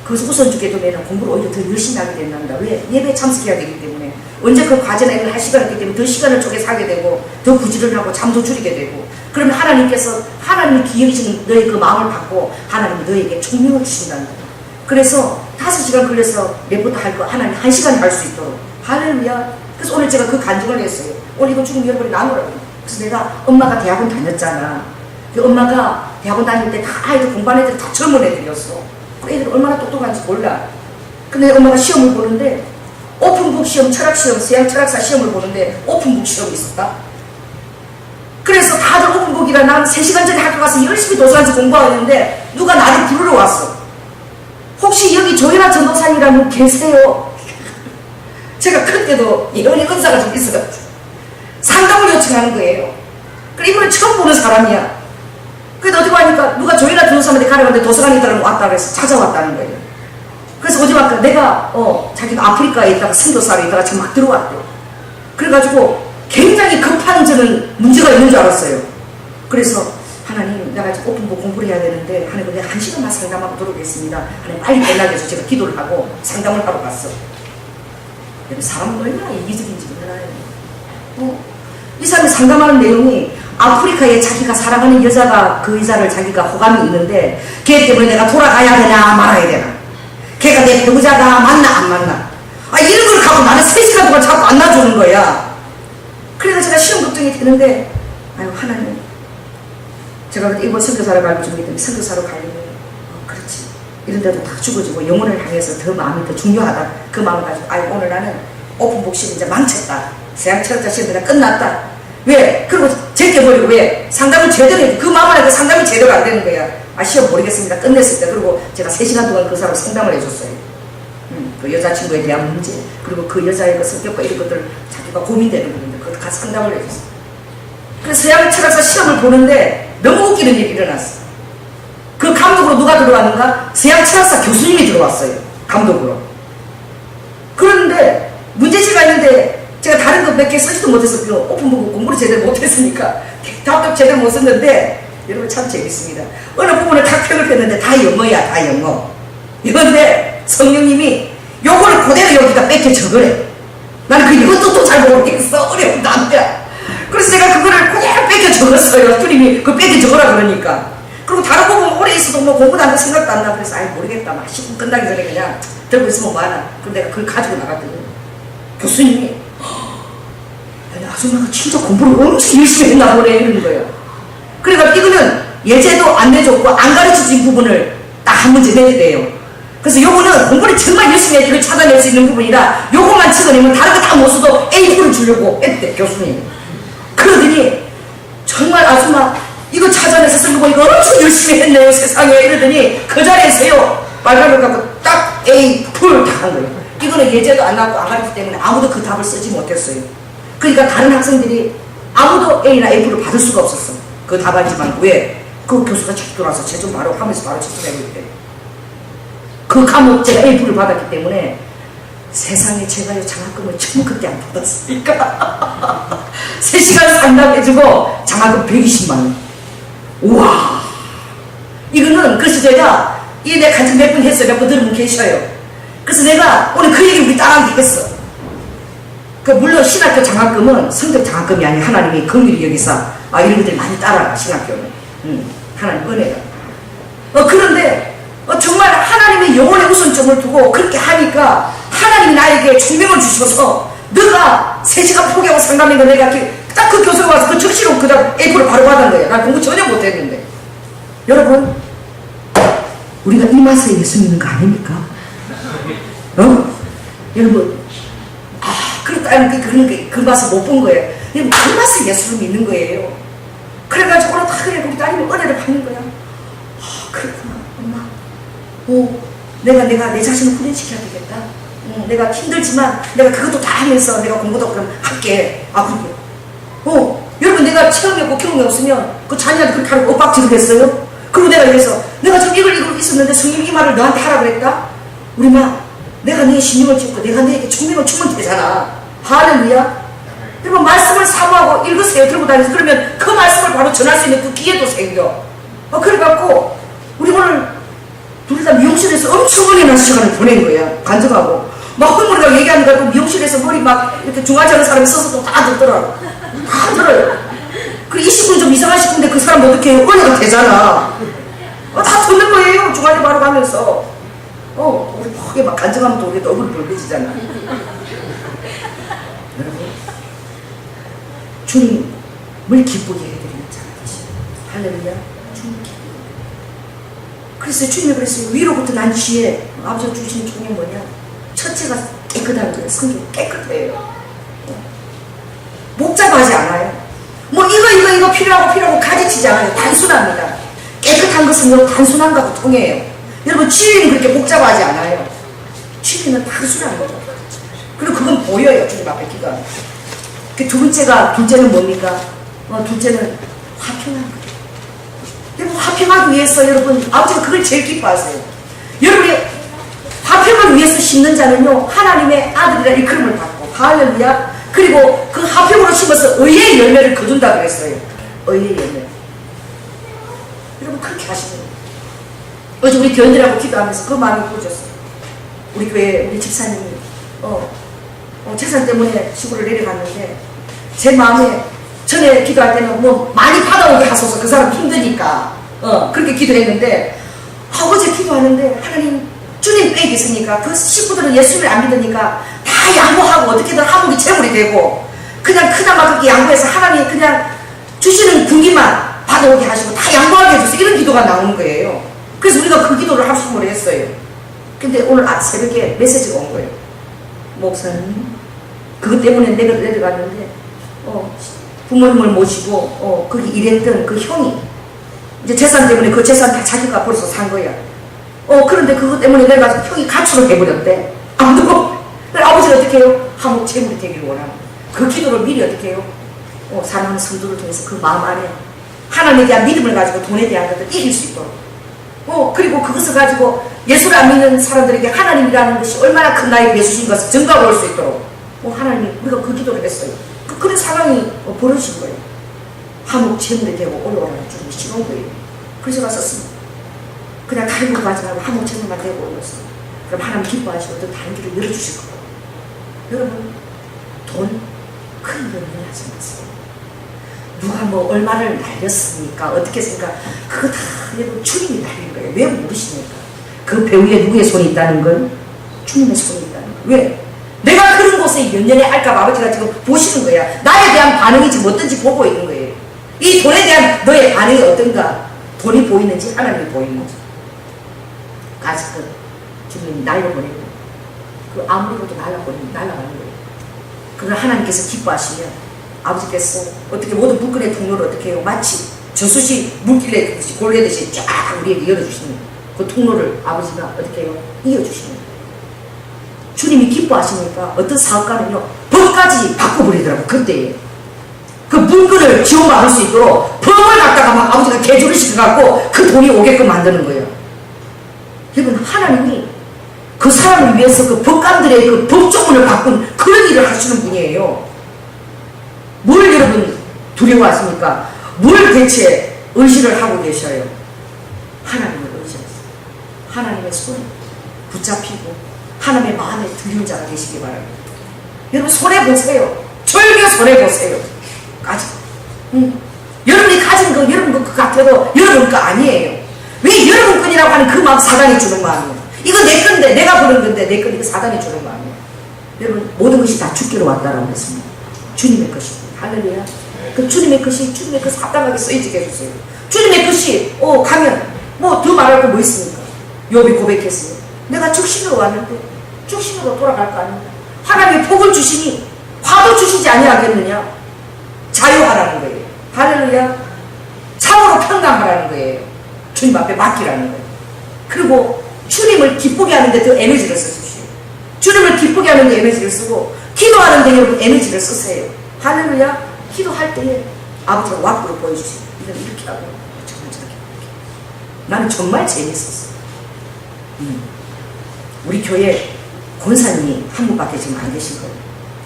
그것을 우선 주게 되면 공부를 오히려 더 열심히 하게 된답니다. 왜? 예배에 참석해야 되기 때문에. 언제 그 과제나 이걸 할 시간이 있기 때문에 더 시간을 쪼개 사게 되고 더 부지런하고 잠도 줄이게 되고, 그러면 하나님께서 하나님이 기여주시는 너의 그 마음을 받고 하나님이 너에게 총명을 주신다는 거예요. 그래서 5시간 걸려서 내부터 할 거 하나님 1시간에 할 수 있도록. 할렐루야. 그래서 오늘 제가 그 간증을 했어요. 오늘 이거 지금 여러분이 나누라고. 그래서 내가 엄마가 대학원 다녔잖아. 그 엄마가 대학원 다닐 때 다 아이들 공부하는 애들 다 젊은 애들이었어. 그 애들 얼마나 똑똑한지 몰라. 근데 엄마가 시험을 보는데 오픈북 시험, 철학 시험, 서양 철학사 시험을 보는데 오픈북 시험이 있었다. 그래서 다들 오픈북이라 난 3시간 전에 학교 가서 열심히 도서관에서 공부하는데 누가 나를 부르러 왔어. 혹시 여기 조연아 전도사님이라면 계세요? 제가 그때도 예언의 은사가 좀 있어가지고 상담을 요청하는 거예요. 그래, 이번에 처음 보는 사람이야. 그래도 어디 가니까 누가 조연아 전도사님한테 가려는데 도서관에 있다고 왔다 그래서 찾아왔다는 거예요. 그래서 어디 갈까 내가 자기가 아프리카에 있다가 선교사로 있다가 지금 막 들어왔대. 그래가지고 굉장히 급한 저는 문제가 있는 줄 알았어요. 그래서 하나님, 내가 지금 오픈북 공부를 해야 되는데 하나님, 내가 1시간만 상담하고 들어오겠습니다. 하나님 빨리 끝나게 해서 제가 기도를 하고 상담을 하러 갔어. 사람은 얼마나 이기적인지 몰라요. 이 사람이 상담하는 내용이 아프리카에 자기가 사랑하는 여자가 그 여자를 자기가 호감이 있는데 걔 때문에 내가 돌아가야 되나 말아야 되나, 걔가 내 배우자가 맞나 안 맞나, 이런 걸 갖고 나는 3시간 동안 자꾸 안 놔주는 거야. 그래서 제가 시험 걱정이 되는데 아유 하나님, 제가 이번 선교사로 가고 준비 때문에 선교사로 가려면 그렇지 이런 데도 다 죽어지고 영혼을 향해서 더 마음이 더 중요하다. 그 마음을 가지고 아유 오늘 나는 오픈북 시험 이제 망쳤다. 서양 철학자 시험 그냥 끝났다. 왜? 그리고 제껴버리고 왜? 상담을 제대로 해. 그 마음 안에 그 상담이 제대로 안 되는 거야. 시험 모르겠습니다. 끝냈을 때. 그리고 제가 3시간 동안 그 사람 상담을 해줬어요. 그 여자친구에 대한 문제, 그리고 그 여자의 그 성격과 이런 것들 자기가 고민되는 부분들, 그것도 같이 상담을 해줬어요. 그래서 서양 철학사 시험을 보는데 너무 웃기는 일이 일어났어. 그 감독으로 누가 들어왔는가? 서양 철학사 교수님이 들어왔어요. 감독으로. 그런데 문제지가 있는데 제가 다른 거 몇 개 쓰지도 못해서 오픈북 공부를 제대로 못했으니까 답도 제대로 못 썼는데 여러분 참 재밌습니다. 어느 부분을 탁 펴을 폈는데 다 영어야, 다 영어. 이건데 성령님이 요거를 그대로 여기다 뺏겨 적으래. 나는 그 이것도 잘 모르겠어. 어려운 단어야. 그래서 제가 그거를 그냥 뺏겨 적었어요. 주님이 그 뺏겨 적으라 그러니까. 그리고 다른 부분 오래 있어도 뭐 공부도 안 돼, 생각도 안 나. 그래서 아이 모르겠다. 막 10분 끝나기 전에 그냥 들고 있으면 뭐하나. 근데 내가 그걸 가지고 나갔더니 교수님이 아니 아줌마가 진짜 공부를 엄청 열심히 했나 보네 이러는 거예요. 그러니까 이거는 예제도 안 내줬고 안 가르쳐진 부분을 딱 한 문제 내야 돼요. 그래서 요거는 공부를 정말 열심히 해야 이걸 찾아낼 수 있는 부분이라 요거만 찍어내면 다른 거 다 못 써도 A표를 주려고 했대 교수님. 그러더니 정말 아줌마 이거 찾아내서 쓴 거 보니까 엄청 열심히 했네요 세상에 이러더니 그 자리에서요 빨간 걸 갖고 딱 A표를 다 한 거예요. 이거는 예제도 안 나왔고 안 가르치기 때문에 아무도 그 답을 쓰지 못했어요. 그러니까 다른 학생들이 아무도 A나 A표를 받을 수가 없었어. 그 답안지만. 왜? 그 교수가 쫙 들어와서 제좀 바로 하면서 바로 제출하고 있대. 그 과목 제가 A표를 받았기 때문에 세상에 제가요 장학금을 처음 그때 안 받았으니까 3시간 상담해주고 장학금 120만원. 우와 이거는 그래서 제가 이 내가 간증 몇 번 했어요. 몇 번 들으면 계셔요. 그래서 내가 오늘 그 얘기 우리 딸한테 했어. 그 물론 신학교 장학금은 성적 장학금이 아니라 하나님이 긍휼히 여기서 이런 것들이 많이 따라가 신학교는. 하나님 은혜가. 그런데 정말 하나님의 영혼의 우선점을 두고 그렇게 하니까 하나님이 나에게 총명을 주셔서 너가 3시간 포기하고 상담했는데 내가 딱 그 교수가 와서 그 적시로 그 다음 A표를 바로 받은 거예요. 난 공부 전혀 못했는데. 여러분 우리가 이 맛에 예수 믿는 거 아닙니까? 여러분 그렇다는 그 맛을 못 본 거예요. 그 맛을 예수를 믿는 거예요. 그래가지고 오늘 다 그래 우리 딸이 은혜를 받는 거야. 그렇구나 엄마. 내가 내 자신을 훈련시켜야 되겠다. 내가 힘들지만 내가 그것도 다 하면서 내가 공부도 그럼 할게. 그게. 여러분 내가 체험이 없고 경험이 없으면 그 자녀한테 그렇게 하라고 엇박지르겠어요? 그리고 내가 이래서 내가 지금 이걸 읽고 있었는데 성령 이 말을 너한테 하라 그랬다? 우리 마 내가 네 신경을 찍고 내가 너에게 총명을 주면 되잖아. 할렐루야. 여러분 말씀을 사모하고 읽으세요. 들고 다니세요. 그러면 그 말씀을 바로 전할 수 있는 그 기회도 생겨. 그래갖고 우리 오늘 둘 다 미용실에서 엄청 오랜 시간을 보낸 거야. 간증하고 막 헐머리가 얘기하니까 또 미용실에서 머리 막 이렇게 중화자는 사람이 써서 또 다 듣더라고. 다 들어요. 그 20분 좀 이상하실 건데 그 사람 어떻게 해요? 올려가 되잖아. 다 듣는 거예요. 중화자 바로 가면서. 우리 크게 막 간증하면 또 우리 얼굴이 벌개지잖아. 여러분, 주님을 기쁘게 해드리는 자가 되시오. 할렐루야. 주님 기쁘게. 그래서 주님이 그랬어요. 위로부터 난 지혜. 아버지가 주시는 종이 뭐냐? 첫째가 깨끗한 거예요. 성경 깨끗해요. 복잡하지 않아요. 뭐 이거 필요하고 가지치지 않아요. 단순합니다. 깨끗한 것은 단순한 것하고 통해요. 여러분 진리는 그렇게 복잡하지 않아요. 진리는 단순한 거죠. 그리고 그건 보여요. 주님 앞에 기가. 둘째는 뭡니까? 둘째는 화평한 거예요. 여러분 화평하기 위해서 여러분 아버지가 그걸 제일 기뻐하세요. 여러분이 화평을 위해서 심는 자는요 하나님의 아들이라 일컬음을 받고 할렐루야. 그리고 그 화평으로 심어서 의의 열매를 거둔다 그랬어요. 의의 열매. 여러분 그렇게 하시는 거예요. 어제 우리 교인들하고 기도하면서 그 마음이 부어졌어요. 우리 교회 우리 집사님이 재산 때문에 시골을 내려갔는데 제 마음에 전에 기도할 때는 뭐 많이 받아오게 하소서 그 사람 힘드니까 그렇게 기도했는데 어제 기도하는데 하나님 주님 빼기 있으니까 그 식구들은 예수를 안 믿으니까 다 양보하고 어떻게든 한국이 재물이 되고 그냥 그나마 그렇게 양보해서 하나님 그냥 주시는 분기만 받아오게 하시고 다 양보하게 해주세요. 이런 기도가 나오는 거예요. 그래서 우리가 그 기도를 합심으로 했어요. 근데 오늘 새벽에 메시지가 온 거예요. 목사님 그것 때문에 내가 내려갔는데 부모님을 모시고 거기 일했던 그 형이 이제 재산 때문에 그 재산 다 자기가 벌써 산 거야. 그런데 그것 때문에 내가 형이 가출을 해버렸대. 아버지가 어떻게 해요? 한국 재물이 되기를 원하는 그 기도를 미리 어떻게 해요? 사랑하는 성도를 통해서 그 마음 안에 하나님에 대한 믿음을 가지고 돈에 대한 것을 이길 수 있도록 그리고 그것을 가지고 예수를 안 믿는 사람들에게 하나님이라는 것이 얼마나 큰 나에게 예수신 것을 증거가 올 수 있도록 하나님이 우리가 그 기도를 했어요. 그런 상황이 벌어진 거예요. 한국 재물이 되고 올라오라는 주님이 싫은 거예요. 그래서 갔었습니다. 그냥 다른 거 가지 말고 한국 재물만 되고 올렸어요. 그럼 하나님 기뻐하시고 또 다른 길을 열어주실 거예요. 여러분 돈 큰 돈 하지 마세요. 누가 뭐 얼마를 날렸습니까? 어떻게 생각? 그거 다 여러분 주님이 날린 거예요. 왜 모르십니까? 그 배우에 누구의 손이 있다는 건 주님의 손이 있다는 거예요. 왜? 내가 그런 곳에 연연해 할까 아버지가 지금 보시는 거야. 나에 대한 반응이 지금 어떤지 보고 있는 거예요. 이 돈에 대한 너의 반응이 어떤가? 돈이 보이는지 하나님이 보이는지. 가지고 주님이 날려보내고 그 아무리도 날아가는 거예요. 그걸 하나님께서 기뻐하시면 아버지께서 어떻게 모든 물건의 통로를 어떻게 해요? 마치 저수지 물길에 골래듯이 쫙 우리에게 열어주시는 그 통로를 아버지가 어떻게 해요? 이어주시는 거예요. 주님이 기뻐하시니까 어떤 사업가는요 법까지 바꿔버리더라고. 그때에 그 물건을 지원받을 수 있도록 법을 갖다가 막 아버지가 개조를 시켜갖고 그 돈이 오게끔 만드는 거예요. 여러분 하나님이 그 사람을 위해서 그 법관들의 그 법조문을 바꾼 그런 일을 하시는 분이에요. 뭘 여러분 두려워하십니까? 뭘 대체 의식을 하고 계셔요? 하나님을 의식하세요. 하나님의 손에 붙잡히고 하나님의 마음에 들린 자가 되시기 바랍니다. 여러분 손해 보세요. 절개 손해 보세요. 여러분이 가진 거 여러분 거 같아도 여러분 거 아니에요. 왜 여러분 건이라고 하는 그 마음 사단이 주는 마음이에요. 이거 내 건데 내가 그런 건데 내 건 이거 사단이 주는 마음이에요. 여러분 모든 것이 다 주께로 왔다라고 했습니다. 주님의 것입니다. 할렐루야. 그 주님의 것이 주님의 것 합당하게 쓰여지게 해주세요. 주님의 것이 가면 뭐 더 말할 거 뭐 있습니까? 욥이 고백했어요. 내가 적신으로 왔는데 적신으로 돌아갈 거 아닙니까? 하나님이 복을 주시니 화도 주시지 아니하겠느냐? 자유하라는 거예요. 할렐루야. 참으로 평강하라는 거예요. 주님 앞에 맡기라는 거예요. 그리고 주님을 기쁘게 하는데 더 에너지를 쓰십시오. 주님을 기쁘게 하는 데 에너지를 쓰고 기도하는 데 여러분 에너지를 쓰세요. 할렐루야. 기도할 때에 아버지가 왁구로 보여주세요. 이건 이렇게 하고 정말 저렇게 하고. 나는 정말 재밌었어. 우리 교회 권사님이 한 분밖에 지금 안 계신 거예요.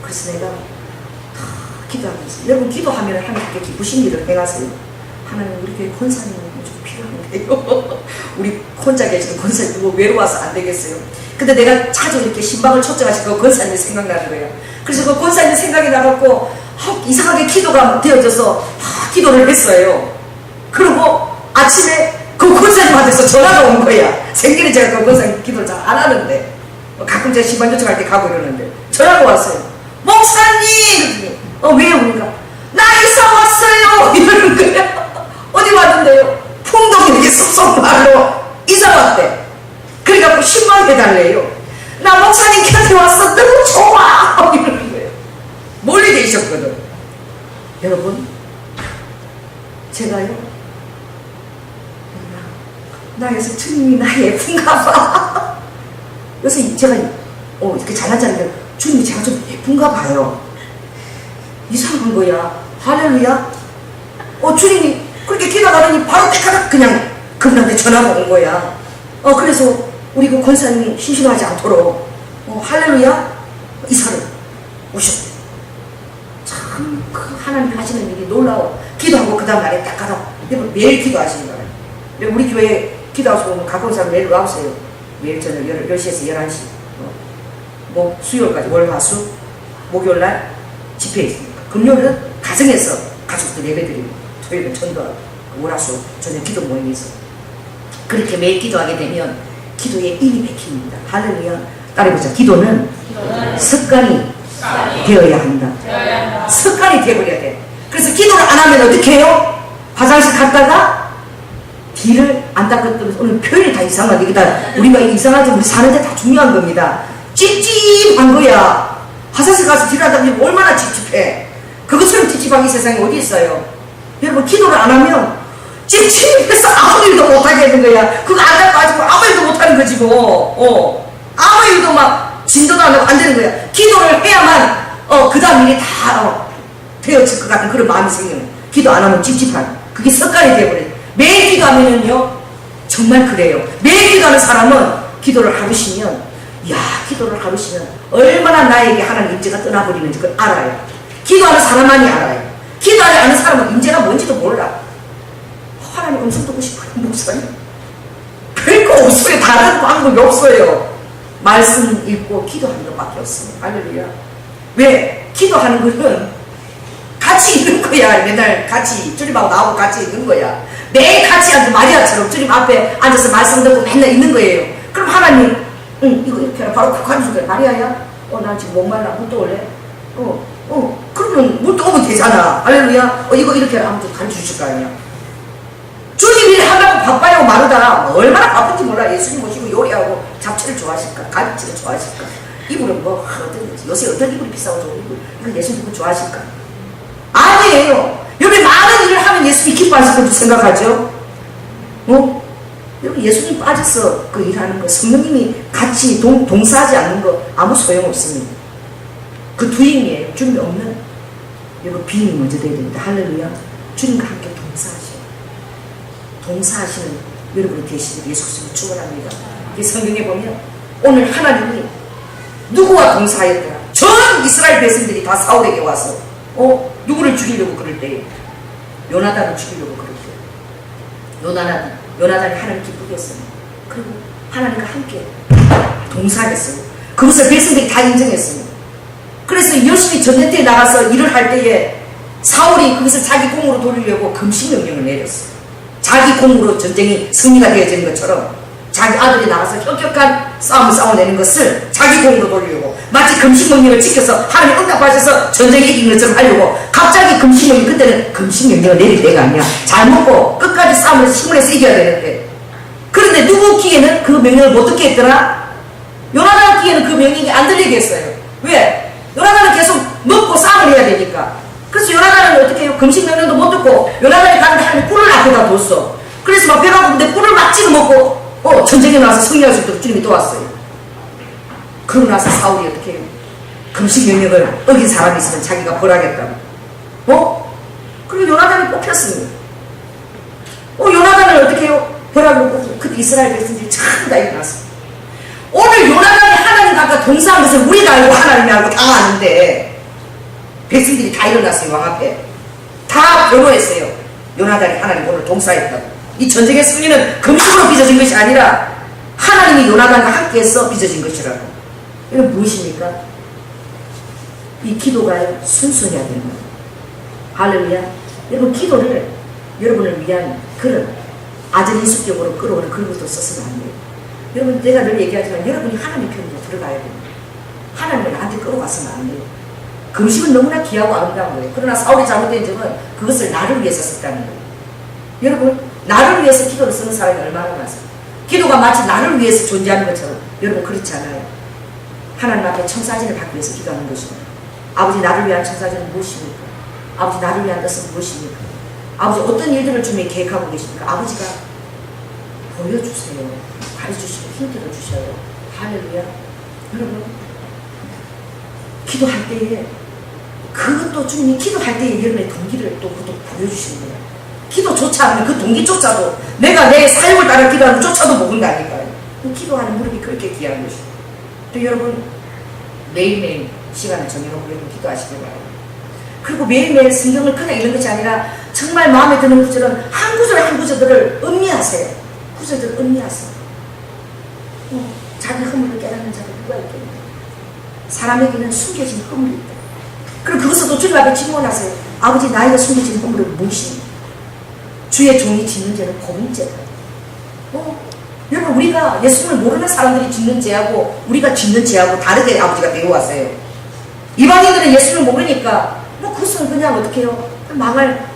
그래서 내가 다 기도하고 있어요. 여러분 기도하면 하나님께 기쁘신 일을 행하세요. 하나님 우리 교회 권사님이 좀 필요한데요. 우리 혼자 계시는 권사님 누구 외로워서 안 되겠어요. 근데 내가 자주 이렇게 신방을 초청하시고 권사님이 생각나는 거예요. 그래서 그 권사님 생각이 나갖고 이상하게 기도가 되어져서 기도를 했어요. 그리고 아침에 그 권사님한테서 전화가 온 거야. 생전에 제가 그 권사님 기도를 잘 안 하는데 가끔 제가 신방 요청할 때 가고 이러는데 전화가 왔어요. 목사님! 왜요? 그러니까 나 이사 왔어요! 이러는 거야. 어디 왔는데요? 풍덩이 이렇게 쏙쏙 말로 이사 왔대. 그래갖고 10만 해달래요. 나 목사님 곁에 왔어. 너무 좋아! 이러는 거예요. 멀리 계셨거든. 여러분, 제가요, 나에서 주님이 나 예쁜가 봐. 요새 제가, 이렇게 잘난 자리인데, 주님이 제가 좀 예쁜가 봐요. 이상한 거야. 할렐루야. 주님이 그렇게 기도하더니 바로 때까지 그냥 그분한테 전화가 온 거야. 그래서 우리 그 권사님이 심심하지 않도록, 할렐루야. 이사를 오셨대. 참, 그 하나님 하시는 일이 놀라워. 기도하고 그 다음 날에 딱 가서, 매일 기도하시는 거예요. 우리 교회 기도하시고 오면 가까운 사람 매일 와보세요. 매일 저녁 10시에서 11시. 수요일까지 월화수, 목요일날 집회 있습니다. 금요일은 가정에서 가족들 예배드리고, 토요일은 전도하고, 월화수 저녁 기도 모임이 있어요. 그렇게 매일 기도하게 되면 기도에 힘이 백힙니다. 할렐루야. 따라해보자. 기도는 습관이 되어야 한다. 습관이 되어버려야 돼. 그래서 기도를 안 하면 어떻게 해요? 화장실 갔다가 뒤를 안 닦았더니 오늘 표현이 다 이상하게 우리가 이상하지 우리 사는데 다 중요한 겁니다. 찝찝한 거야. 화장실 가서 뒤를 안 닦으면 얼마나 찝찝해. 그것처럼 찝찝한 이 세상에 어디 있어요? 여러분 기도를 안 하면 찝찝해서 아무 일도 못하게 되는 거야. 그거 안 닦아가지고 아무 일도 못하는 거지 뭐. 아무 일도 막 진도도 안 하고 안 되는 거야. 기도를 해야만 그 다음 일이 다 되어질 것 같은 그런 마음이 생기는. 기도 안 하면 찝찝한. 그게 습관이 되어버려요. 매일 기도하면요 정말 그래요. 매일 기도하는 사람은 기도를 하루 쉬면 기도를 하루 쉬면 얼마나 나에게 하나님 임재가 떠나버리는지 그걸 알아요. 기도하는 사람만이 알아요. 기도하지 않는 사람은 임재가 뭔지도 몰라. 하나님 음성 듣고 싶어요. 목사님 별거 없어요. 다른 방법이 없어요. 말씀 읽고 기도하는 것밖에 없습니다. 할렐루야. 왜? 기도하는 것은 같이 있는 거야. 맨날 같이 주님하고 나하고 같이 있는 거야. 매일 같이 앉아 마리아처럼 주님 앞에 앉아서 말씀 듣고 맨날 있는 거예요. 그럼 하나님 이거 이렇게 해라. 바로 그거 가르쳐 줘요. 마리아야 난 지금 목말라 물 떠올래? 그러면 물 떠오면 되잖아. 할렐루야. 이거 이렇게 하면 가르쳐 주실 거 아니야. 주님이 하려고 바빠요 마르다. 얼마나 바쁜지 몰라. 예수님 모시고 요리하고 잡채를 좋아하실까? 갈치를 좋아하실까? 이불은 요새 어떤 이불이 비싸고 좋은 이불 이거 예수님 좋아하실까? 아니에요. 여러분 많은 일을 하면 예수님이 기뻐하실 것도 생각하죠? 여러분 예수님 빠져서 그 일하는 거 성령님이 같이 동사하지 않는 거 아무 소용없습니다. 그 두임이에요. 주님이 없는 여러분 비임이 먼저 돼야 됩니다. 할렐루야. 주님과 함께 동사하시는 여러분이 되시길 예수 그리스도로 축원합니다. 성경에 보면 오늘 하나님이 누구와 동사하였더라. 전 이스라엘 백성들이 다 사울에게 와서 누구를 죽이려고 그럴 때 요나단을 죽이려고 그럴 때 요나단이 하나님 기쁘게 했어요. 그리고 하나님과 함께 동사했어요. 그것을 백성들이 다 인정했습니다. 그래서 열심히 전쟁터에 나가서 일을 할 때에 사울이 그것을 자기 공으로 돌리려고 금식 명령을 내렸어요. 자기 공으로 전쟁이 승리가 되어지는 것처럼 자기 아들이 나가서 혁혁한 싸움을 싸워내는 것을 자기 공으로 돌리려고 마치 금식 명령을 지켜서 하나님 응답하셔서 전쟁에 이긴 것처럼 하려고 갑자기 금식 명령 그때는 금식 명령을 내릴 때가 아니야. 잘 먹고 끝까지 싸움을 해서 힘을 내서 이겨야 되는데 그런데 누구 귀에는 그 명령을 못 듣게 했더라. 요나단 귀에는 그 명령이 안 들리게 했어요. 왜? 요나단은 계속 먹고 싸움을 해야 되니까. 그래서 요나단은 어떻게 해요? 금식 명령도 못 듣고 요나단이 가는데 하나님 꿀을 앞에다 뒀어. 그래서 막 배가 고픈데 꿀을 막 찍어 먹고 전쟁에 나와서 승리할 수 있도록 주님이 도왔어요. 그러고 나서 사울이 어떻게 해요? 금식 명령을 어긴 사람이 있으면 자기가 벌하겠다고. 그리고 요나단이 뽑혔습니다. 요나단을 어떻게 해요? 벌하고 뽑고 그때 이스라엘 백성들이 참 난리가 났어요. 오늘 요나단이 하나님과 동사한 것을 우리가 알고 하나님이 알고 다 아는데 백성들이 다 일어났어요. 왕 앞에 다 변호했어요. 요나단이 하나님 오늘 동사했다고. 이 전쟁의 승리는 금식으로 빚어진 것이 아니라 하나님이 요나단과 함께해서 빚어진 것이라고. 이건 무엇입니까? 이 기도가 순수해야 되는 거예요. 할렐루야. 여러분 기도를 여러분을 위한 그런 아전인수격으로 끌어오는 그런 것도 썼으면 안 돼요. 여러분 내가 늘 얘기하지만 여러분이 하나님 편으로 들어가야 돼요. 하나님을 나한테 끌어왔으면 안 돼요. 금식은 너무나 귀하고 아름다운 거예요. 그러나 사울이 잘못된 점은 그것을 나를 위해서 썼다는 거예요. 여러분 나를 위해서 기도를 쓰는 사람이 얼마나 많아요. 기도가 마치 나를 위해서 존재하는 것처럼 여러분 그렇지 않아요. 하나님 앞에 청사진을 받기 위해서 기도하는 것입니다. 아버지 나를 위한 청사진은 무엇입니까? 아버지 나를 위한 뜻은 무엇입니까? 아버지 어떤 일들을 주님이 계획하고 계십니까? 아버지가 보여주세요. 가르쳐주시고 힘들어 주셔요. 할렐루야. 여러분 기도할 때에 그것도 주님이 기도할 때에 여러분의 동기를 또 그것도 보여주시는 거예요. 기도조차 하면 그 동기조차도 내가 내 사역을 따라 기도하는 것조차도 모른다니까요. 기도하는 무릎이 그렇게 귀한 것이에요. 또 여러분 매일매일 시간을 정해놓고 여러분 기도하시기 바랍니다. 그리고 매일매일 성경을 그냥 읽는 것이 아니라 정말 마음에 드는 구절은 한 구절 한 구절들을 음미하세요. 구절들을 음미하세요. 자기 허물을 깨닫는 자가 누가 있겠냐. 사람에게는 숨겨진 허물이 있다. 그럼 그것을 또 주님 앞에 질문하세요. 아버지 나에게 숨겨진 허물은 무엇입니까? 주의 종이 짓는 죄는 고문죄다. 여러분 우리가 예수님을 모르는 사람들이 짓는 죄하고 우리가 짓는 죄하고 다르게 아버지가 배워왔어요. 이방인들은 예수님을 모르니까 그것은 그냥 어떻게 해요? 망할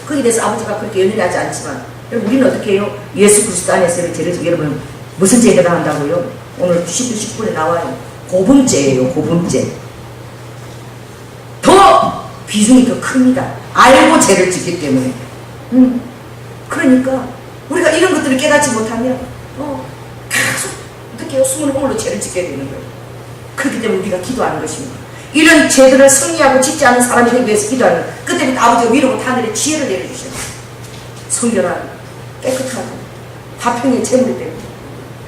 거기에 대해서 아버지가 그렇게 연연하지 않지만 여러분 우리는 어떻게 해요? 예수 그리스도 안에서 죄를 지고 여러분 무슨 죄가 당한다고요? 오늘 19에 나와요. 고분죄예요. 고분죄. 더 비중이 더 큽니다. 알고 죄를 짓기 때문에. 그러니까 우리가 이런 것들을 깨닫지 못하면 계속 어떻게 해요? 숨은 허물로 죄를 짓게 되는 거예요. 그렇기 때문에 우리가 기도하는 것입니다. 이런 죄들을 승리하고 짓지 않은 사람들에 위해서 기도하는 그때부터 아버지가 위로부터 하늘에 지혜를 내려주셔요. 성결하고 깨끗하고 화평의 재물이 되고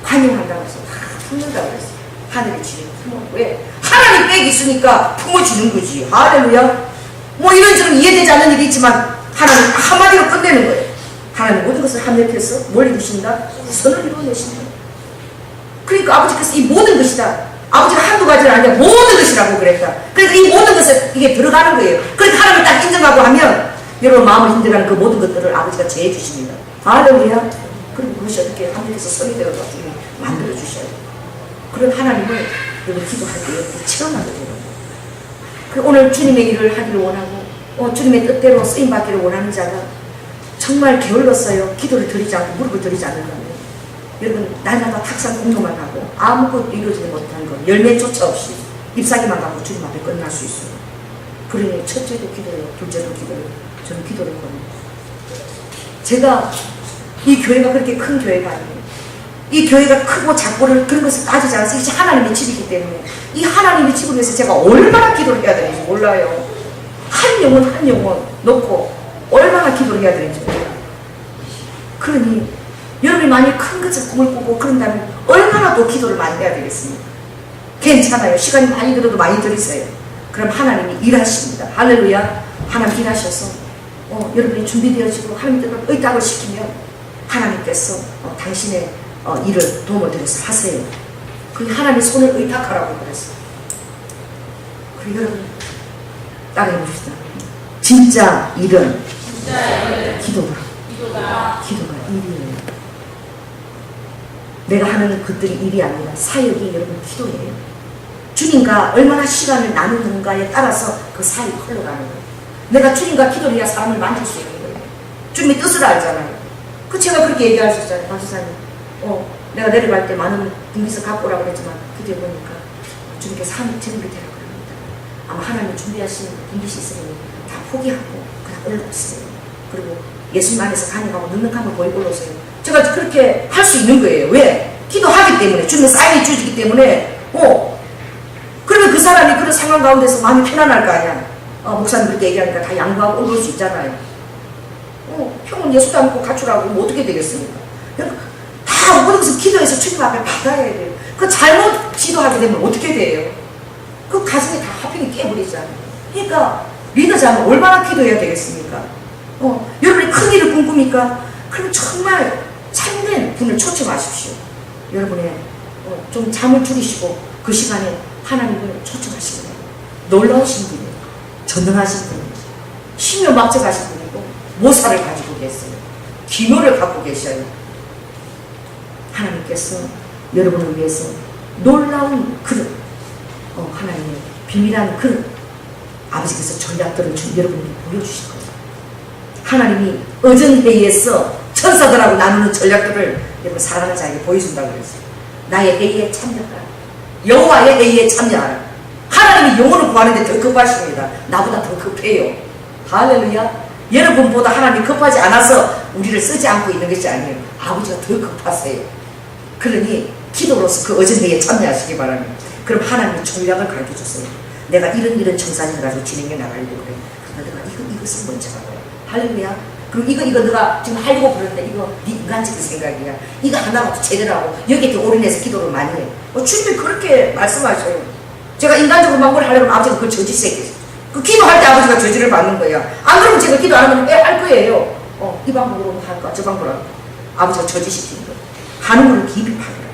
관용한다고 해서 다 품는다고 했어요. 하늘의 지혜를 품어. 왜? 하나님 빽이 있으니까 품어주는 거지. 할렐루야. 이런저런 이해되지 않는 일이 있지만 하나님 한마디로 끝내는 거예요. 하나님 모든 것을 합력해서 뭘 이루신다? 선을 이루어내신다. 그러니까 아버지께서 이 모든 것이다. 아버지가 한두 가지는 아니라 모든 것이라고 그랬다. 그러니까 이 모든 것을 이게 들어가는 거예요. 그러니까 하나님을 딱 인정하고 하면 여러분 마음을 힘들어하는 그 모든 것들을 아버지가 제해 주십니다. 할렐루야. 그리고 그것이 어떻게 하나님께서 선이 되어 가지고 만들어 주셔요. 그런 하나님을 여러분 기도할 때 체험하게 되는 거예요. 오늘 주님의 일을 하기를 원하고 주님의 뜻대로 쓰임받기를 원하는 자가 정말 게을렀어요. 기도를 드리지 않고 무릎을 드리지 않는다면 여러분 날마다 탁상 공로만 하고 아무것도 이루어지지 못한 것 열매조차 없이 잎사귀만 가고 주님 앞에 끝날 수 있어요. 그러니 첫째도 기도해요. 둘째도 기도해요. 저는 기도를 겁니다. 제가 이 교회가 그렇게 큰 교회가 아니에요. 이 교회가 크고 작고를 그런 것을 따지지 않아서 이제 하나님의 집이기 때문에 이 하나님의 집을 위해서 제가 얼마나 기도를 해야 되는지 몰라요. 한 영혼 놓고 얼마나 기도를 해야 되는지 몰라요. 그러니 여러분이 만약 큰 것을 꿈을 꾸고 그런다면 얼마나 더 기도를 많이 해야 되겠습니까? 괜찮아요. 시간이 많이 들어도 많이 들이세요. 그럼 하나님이 일하십니다. 할렐루야. 하나님 일하셔서 여러분이 준비되어지고 하나님께서 의탁을 시키면 하나님께서 당신의 일을 도움을 드려서 하세요. 그 하나님의 손을 의탁하라고 그랬어요. 그리고 여러분 따라해 봅시다. 진짜 일은 기도다. 기도가 일이에요. 내가 하는 것들이 일이 아니라 사역이 여러분 기도예요. 주님과 얼마나 시간을 나누는가에 따라서 그 사역이 흘러가는 거예요. 내가 주님과 기도를 해야 사람을 만질 수 있는 거예요. 주님의 뜻을 알잖아요. 그 제가 그렇게 얘기하셨잖아요. 박지사님. 내가 내려갈 때 많은 분기서 갖고 오라고 그랬지만 그때 보니까 주님께서 하늘 재물이 되라고 합니다. 아마 하나님 준비하신 분기시 있으면 다 포기하고 그냥 올라오세요. 그리고 예수님 안에서 간역하고 넉넉함을 보이고 올라오세요. 제가 그렇게 할 수 있는 거예요. 왜? 기도하기 때문에, 주님의 사인이 주어지기 때문에. 그러면 그 사람이 그런 상황 가운데서 마음이 편안할 거 아니야. 목사님 그렇게 얘기하니까 다 양보하고 올 수 있잖아요. 형은 예수 닮고 갖추라고 뭐 어떻게 되겠습니까? 다 모든 것을 기도해서 주님 앞에 받아야 돼요. 그 잘못 기도하게 되면 어떻게 돼요? 그 가정이 다 하필이 깨버리잖아요. 그러니까 리더자면 얼마나 기도해야 되겠습니까? 여러분이 큰 일을 꿈꿉니까? 그럼 정말 참된 분을 초청하십시오. 여러분의 좀 잠을 줄이시고 그 시간에 하나님을 초청하시고 놀라우신 분이에요. 전능하신 분이에요. 신묘막적하신 분이고 모사를 가지고 계세요. 기묘를 갖고 계셔요. 하나님께서 여러분을 위해서 놀라운 그릇, 하나님의 비밀한 그릇, 아버지께서 전략들을 여러분에게 보여주실 거예요. 하나님이 어전회의에서 천사들하고 나누는 전략들을 여러분 사랑하는 자에게 보여준다고 그랬어요. 나의 회의에 참여하라. 여호와의 회의에 참여하라. 하나님이 영혼을 구하는데 더 급하십니다. 나보다 더 급해요. 할렐루야. 여러분보다 하나님이 급하지 않아서 우리를 쓰지 않고 있는 것이 아니에요. 아버지가 더 급하세요. 그러니 기도로서 그 어전회의에 참여하시기 바랍니다. 그럼 하나님이 전략을 가르쳐주세요. 내가 이런 청산을 가지고 진행해 나가려고 그래. 그러나 내가 이것을 먼저 하고요. 할렐루야. 그리고 이거 너가 지금 하려고 그러는데 이거 네 인간적인 생각이야. 이거 하나라도 제대로 하고 여기에 올인해서 기도를 많이 해. 주님이 그렇게 말씀하셔요. 제가 인간적으로 막 뭘 하려면 아버지가 그걸 저지시켰어요. 그 기도할 때 아버지가 저지를 받는 거야. 안 그러면 제가 기도 안 하면 할 거예요. 이 방법으로 할까 저 방법으로 할까. 아버지가 저지시키는 거예요. 하는 걸 깊이 파더라.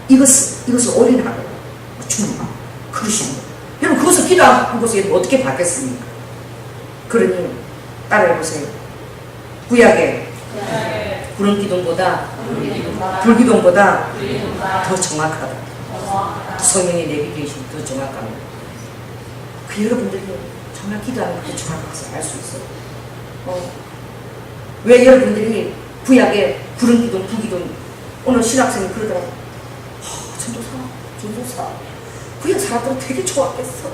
이것을 올인하라. 주님 그러시는 거예요. 여러분 그것을 기도하는 것을 어떻게 받겠습니까? 그러니 따라해보세요. 구약의 구름기둥보다 불기둥보다 더 정확하다. 성령의 내비게이션이 더 정확합니다. 그 여러분들이 정말 기도하는 그 정확해서 알 수 있어요. 왜 여러분들이 구약의 구름기둥, 불기둥 오늘 신학생이 그러더라고. 전도사 구약 사람들은 되게 좋았겠어.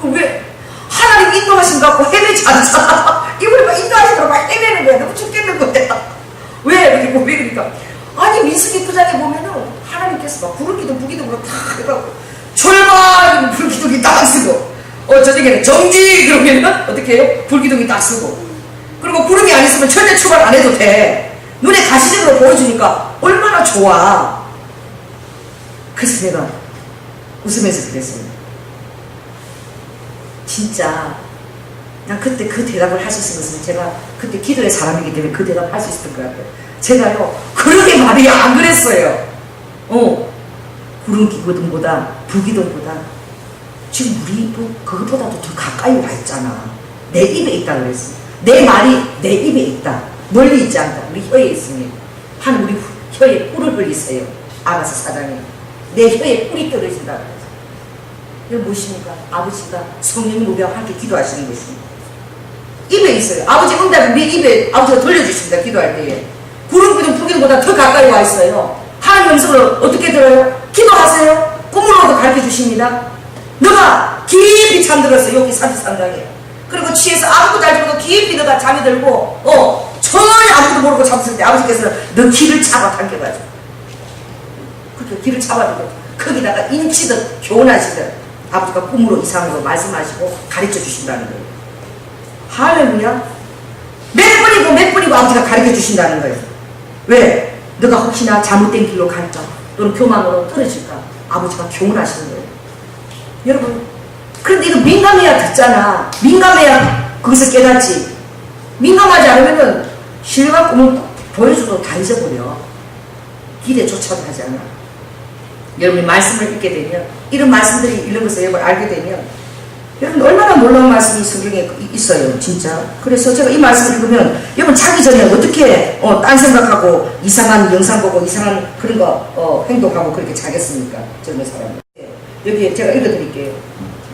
왜? 하나님 인도하신 것 같고 헤매지 않잖아. 이번에 막 인도하시더라고. 막 헤매는 거야. 너무 죽겠는 거야. 왜 그러니까 아니 민수기 9장에 보면은 하나님께서 막 구름기둥 불기둥으로 다 해가지고 출발 불기둥이 딱 쓰고 저녁에는 정지 그러면은 어떻게 해요? 불기둥이 딱 쓰고 그리고 구름이 안 있으면 절대 출발 안 해도 돼. 눈에 가시적으로 보여주니까 얼마나 좋아. 그래서 내가 웃으면서 그랬어요. 진짜 난 그때 그 대답을 할 수 있는 것은 제가 그때 기도의 사람이기 때문에 그 대답을 할 수 있을 것 같아요. 제가요 그러게 말이 안 그랬어요. 구름기둥보다 불기둥보다 지금 우리 그것보다도 더 가까이 와 있잖아. 내 입에 있다 그랬어요. 내 말이 내 입에 있다. 멀리 있지 않다. 우리 혀에 있으니 한 우리 혀에 뿔을 흘리세요. 아가서 사장님 내 혀에 뿔이 떨어진다 그랬어요. 이거 무엇입니까? 아버지가 성령님 우리와 함께 기도하시는 것입니다. 입에 있어요. 아버지 응답이 우리 입에 아버지가 돌려주십니다. 기도할 때에. 구름기둥 불기둥보다 더 가까이 와 있어요. 하나님 음성을 어떻게 들어요? 기도하세요. 꿈으로도 가르쳐 주십니다. 너가 깊이 잠들었어. 여기 33장에. 그리고 취해서 아무것도 알지 못하고 깊이 너가 잠이 들고 전혀 아무것도 모르고 잠들 때 아버지께서는 너 귀를 잡아 당겨가지고 그렇게 귀를 잡아두고 거기다가 인치듯 교훈하시듯 아버지가 꿈으로 이상으로 말씀하시고 가르쳐 주신다는 거예요. 할렐루야. 몇 번이고 아버지가 가르쳐 주신다는 거예요. 왜? 너가 혹시나 잘못된 길로 갈까 또는 교만으로 떨어질까 아버지가 교훈하시는 거예요. 여러분 그런데 이거 민감해야 듣잖아. 민감해야 거기서 깨닫지. 민감하지 않으면은 신뢰가 꿈을 보여줘도 다 잊어버려. 기대조차도 하지 않아. 여러분이 말씀을 읽게 되면 이런 말씀들이 이런 것을 여러분 알게 되면 여러분 얼마나 놀라운 말씀이 성경에 있어요. 진짜. 그래서 제가 이 말씀을 읽으면 여러분 자기 전에 어떻게 딴 생각하고 이상한 영상 보고 이상한 그런 거 행동하고 그렇게 자겠습니까? 젊은 사람은. 여기 제가 읽어드릴게요.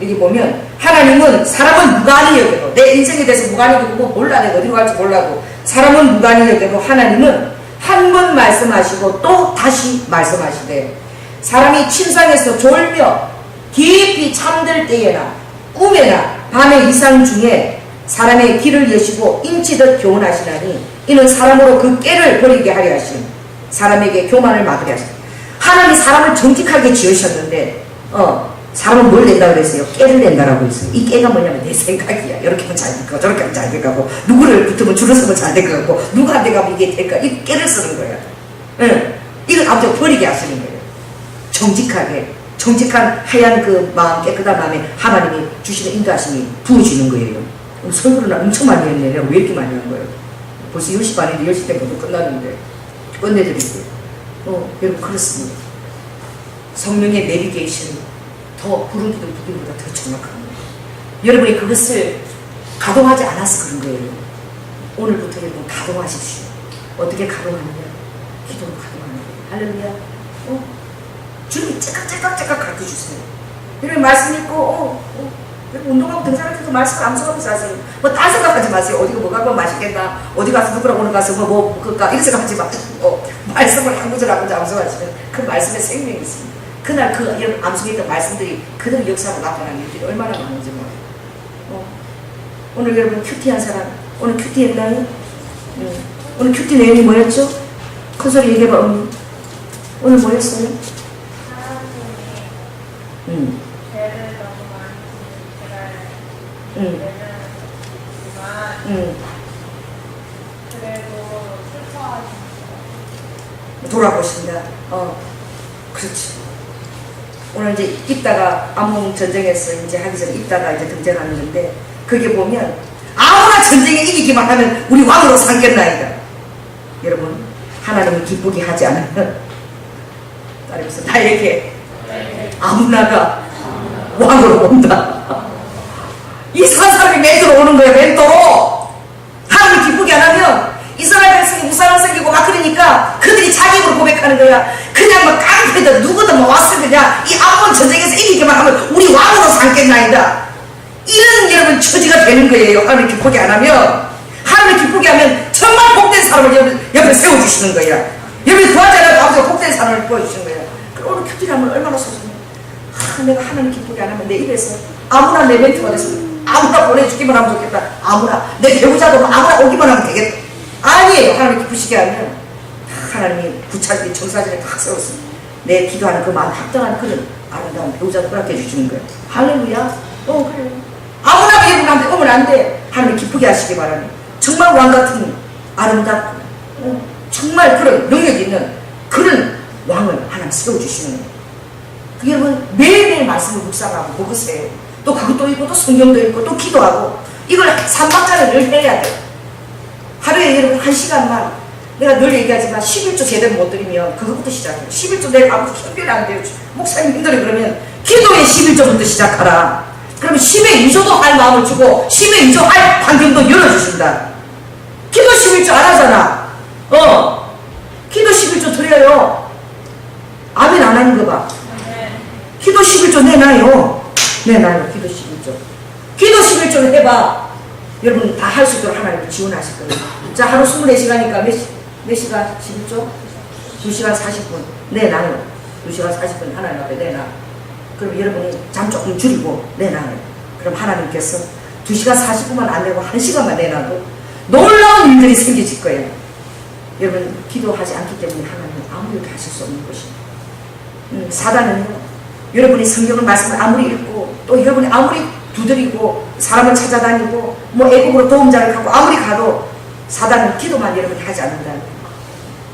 여기 보면 하나님은 사람은 무관히 여겨도 내 인생에 대해서 무관히 여기고 몰라 내가 어디로 갈지 몰라도 사람은 무관히 여겨도 하나님은 한 번 말씀하시고 또 다시 말씀하시되 사람이 침상에서 졸며 깊이 잠들 때에나 꿈에나 밤의 이상 중에 사람의 길을 여시고 인치듯 교훈하시나니 이는 사람으로 그 깨를 버리게 하려 하심. 사람에게 교만을 막으려 하심. 하나님이 사람을 정직하게 지으셨는데 사람은 뭘 낸다 그랬어요? 깨를 낸다라고 했어요. 이 깨가 뭐냐면 내 생각이야. 이렇게 하면 잘 될 거고 저렇게 하면 잘 될 거고 누구를 붙으면 줄을 서면 잘 될 거고 누구한테 가면 이게 될까? 이 깨를 쓰는 거야. 응. 이걸 아무튼 버리게 하시는 거예요. 정직하게 정직한 하얀 그 마음 깨끗한 마음에 하나님이 주시는 인도하심이 부어지는 거예요. 설교를 엄청 많이 했네요. 왜 이렇게 많이 한 거예요? 벌써 10시 반인데 10시 때부터 끝났는데 끝내드릴게요. 여러분 그렇습니다. 성령의 내비게이션이 더 구름기둥 부기보다 더 정확한 거예요. 여러분이 그것을 가동하지 않아서 그런 거예요. 오늘부터 여러분 가동하십시오. 어떻게 가동하느냐? 기도로 가동하는 거예요. 할렐루야. 주님이 째깍째깍째깍 가르쳐주세요. 여러분 말씀 읽고 운동하고 등산할 때도 말씀 암송하면서 하세요. 뭐 딴 생각하지 마세요. 어디가 뭐 가면 맛있겠나, 어디 가서 누구랑 오늘 가서 그럴까 이런 생각하지 마시고 말씀을 한 구절 한 구절 암송하시면 그 말씀에 생명이 있습니다. 그날 그 여러분 암송했던 말씀들이 그대로 역사로 나타나는 일들이 얼마나 많은지 몰라요. 오늘 여러분 큐티한 사람 오늘 큐티 했나요? 오늘 큐티 내용이 뭐였죠? 큰 소리 얘기해봐. 오늘 뭐였어요? 죄를 너무 많이 지은 그래도 슬퍼하십니다. 돌아보신다. 그렇죠. 오늘 이제 입다가 암몽 전쟁에서 이제 하기 전에 입다가 이제 등장하는 건데 그게 보면 아무나 전쟁에 이기기만 하면 우리 왕으로 삼겠나이다. 여러분 하나님을 기쁘게 하지 않으면 따라해서 나에게 아무나가 왕으로 온다. 이상한 사람이 멘토로 오는 거예요. 멘토로. 하나님을 기쁘게 안 하면 이스라엘 백성이 우상을 섬기고 막 그러니까 그들이 자기 입으로 고백하는 거야. 그냥 뭐 깡패든 누구든 뭐 왔을 그냥 이 암몬 전쟁에서 이기기만 하면 우리 왕으로 삼겠나이다. 이런 여러분 처지가 되는 거예요. 하나님을 기쁘게 안 하면. 하나님을 기쁘게 하면 정말 복된 사람을 옆에 세워주시는 거야. 여러분이 구하지 않아도 아버지가 복된 사람을 보여주시는 거야. 그럼 오늘 큐티를 하면 얼마나 소중해. 내가 하나님 기쁘게 안 하면 내 입에서 아무나 내 멘트가 돼서 아무나 보내주기만 하면 좋겠다. 아무나 내 배우자도 아무나 오기만 하면 되겠다. 아니에요. 하나님 기쁘시게 하면 하나님이 구차하게 정사진에 딱 세웠습니다. 내 기도하는 그 마음 합당한 그런 아름다운 배우자도 허락해 주시는 거예요. 할렐루야. 그래요. 아무나 여러분한테 오면 안 돼. 하나님 기쁘게 하시기 바랍니다. 정말 왕같은 아름답고 정말 그런 능력 있는 그런 왕을 하나님 세워주시는 거예요. 여러분 매일매일 말씀을 묵상하고 먹으세요. 또 그것도 읽고 또 성경도 읽고 또 기도하고 이걸 3박자를 늘 해야 돼요. 하루에 여러분 1시간만 내가 늘 얘기하지만 11조 제대로 못 드리면 그것부터 시작해요. 11조 내가 아무도 형편이 안 돼요. 목사님 힘들어 그러면 기도의 11조부터 시작하라. 그러면 10의 2조도 할 마음을 주고 10의 2조 할 환경도 열어주신다. 기도 11조 안 하잖아. 기도 11조 드려요. 아멘 안 하는 거 봐. 기도 11조 내놔요. 기도 11조. 기도 11조를 해봐. 여러분 다 할 수 있도록 하나님 지원하실 거예요. 자, 하루 24시간이니까 몇 시간? 11조? 2시간 40분. 내놔요. 2시간 40분 하나님 앞에 내놔. 그럼 여러분이 잠 조금 줄이고 내놔요. 그럼 하나님께서 2시간 40분만 안 내고 1시간만 내놔도 놀라운 일들이 생기실 거예요. 여러분 기도하지 않기 때문에 하나님은 아무 일도 하실 수 없는 것입니다. 사단은요. 여러분이 성경을 말씀을 아무리 읽고 또 여러분이 아무리 두드리고 사람을 찾아다니고 뭐 애국으로 도움자를 갖고 아무리 가도 사단은 기도만 여러분이 하지 않는다.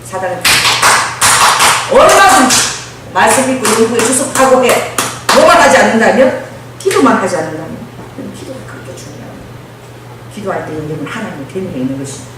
사단은 얼마든지 말씀 읽고 연구에 주석하고 해 뭐만 하지 않는다면 기도만 하지 않는다면 기도가 그렇게 중요합니다. 기도할 때 여러분 하나님의 대면에 있는 것입니다.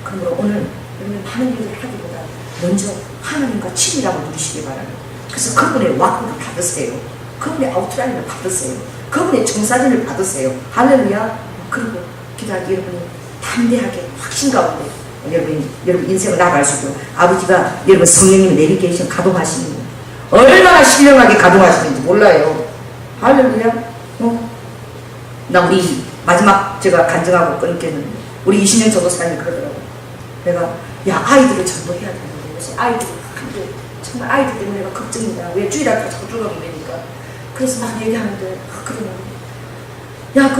그러므로 오늘 여러분 하는 일을 하기보다 먼저 하나님과 친밀함을 누리시기 바랍니다. 그래서 그분의 와꾸를 받으세요. 그분의 아우트라인을 받으세요. 그분의 정사진을 받으세요. 할렐루야. 그리고 기도할 때 여러분이 담대하게 확신 가운데 여러분 인생을 나아갈 수 있도록 아버지가 여러분 성령님의 내비게이션 가동하시는 얼마나 신령하게 가동하시는지 몰라요. 할렐루야. 나 우리 마지막 제가 간증하고 끊겠는데 우리 20년 전도사님이 그러더라고요. 내가 야 아이들을 전도해야 되는데 요새 아이들이 정말 아이들 때문에 내가 걱정이다. 왜 주일날 자꾸 죽어버리니까. 그래서 막 얘기하는데 그러면 야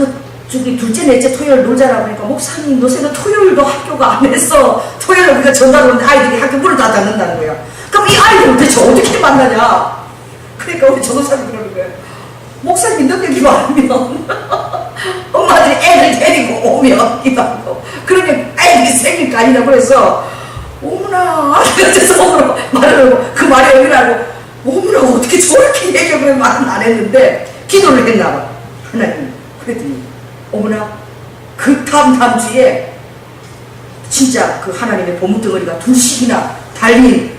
저기 둘째 넷째 토요일 놀자라고 하니까 목사님 요새는 토요일도 학교가 안 해서 토요일에 우리가 전달 오는데 아이들이 학교 문을 다 닫는다는 거야. 그럼 이 아이들을 대체 어떻게 만나냐? 그러니까 우리 전도사님 그러는 거예요. 목사님 능력이 많으면 엄마들이 애들 데리고 오면 기도하고 그러면 애들이 생길 거 아니냐. 그래서 어머나 그래서 속으로 말을 하고 그 말이 여기라고 어머나 어떻게 저렇게 얘기하면 말은 안 했는데 기도를 했나 봐. 하나님 그랬더니 어머나 그 다음 주에 진짜 그 하나님의 보물덩어리가 2씩이나 달린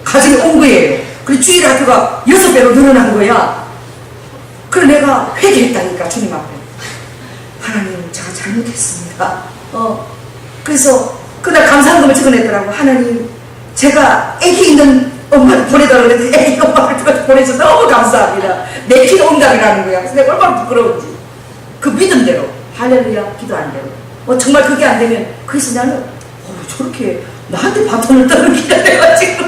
가정에 온 거예요. 그리고 주일 학교가 6배로 늘어난 거야. 그래 내가 회개했다니까 주님 앞에. 하나님 제가 잘못했습니다. 그래서 그날 감사한금을 적어냈더라고. 하나님 제가 애기 있는 엄마를 보내달라고 했더니 애기 엄마를 보내서 너무 감사합니다. 내 기도 응답이라는 거야. 그래서 내가 얼마나 부끄러운지. 그 믿음대로 할렐루야 기도한 대로 정말 그게 안 되면 그래서 나는 저렇게 나한테 바톤을 떠넘기다 내가 지금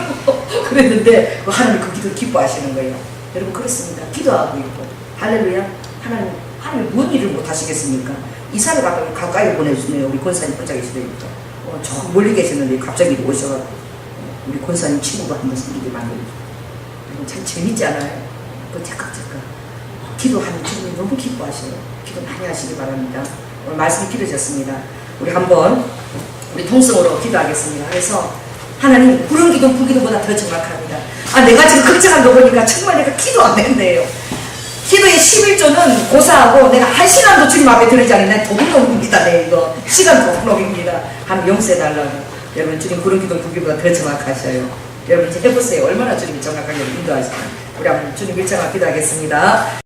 그랬는데 하나님 그 기도 기뻐하시는 거예요. 여러분 그렇습니다. 기도하고 있고 할렐루야 하나님 무슨 일을 못 하시겠습니까? 이사를 가까이 보내주네요. 우리 권사님 혼자 계시다니까 저 멀리 계셨는데 갑자기 오셔서 우리 권사님 친구가 한번 생기게 만들어요. 참 재밌지 않아요? 그 착각 기도하는 주님이 너무 기뻐하셔요. 기도 많이 하시기 바랍니다. 오늘 말씀이 길어졌습니다. 우리 한번 우리 통성으로 기도하겠습니다. 그래서 하나님 그런 기도 불기도보다 더 정확합니다. 내가 지금 걱정한 거 보니까 정말 내가 기도 안 했네요. 기도의 11조는 고사하고 내가 1시간도 주님 앞에 들으지 않으면 도둑놈입니다. 이거 시간 도둑놈입니다. 하나님 용서해달라고. 여러분 주님 그런 기도 불기도보다 더 정확하셔요. 여러분 이제 해보세요. 얼마나 주님이 정확하게 인도하시나. 우리 한번 주님 일정하게 기도하겠습니다.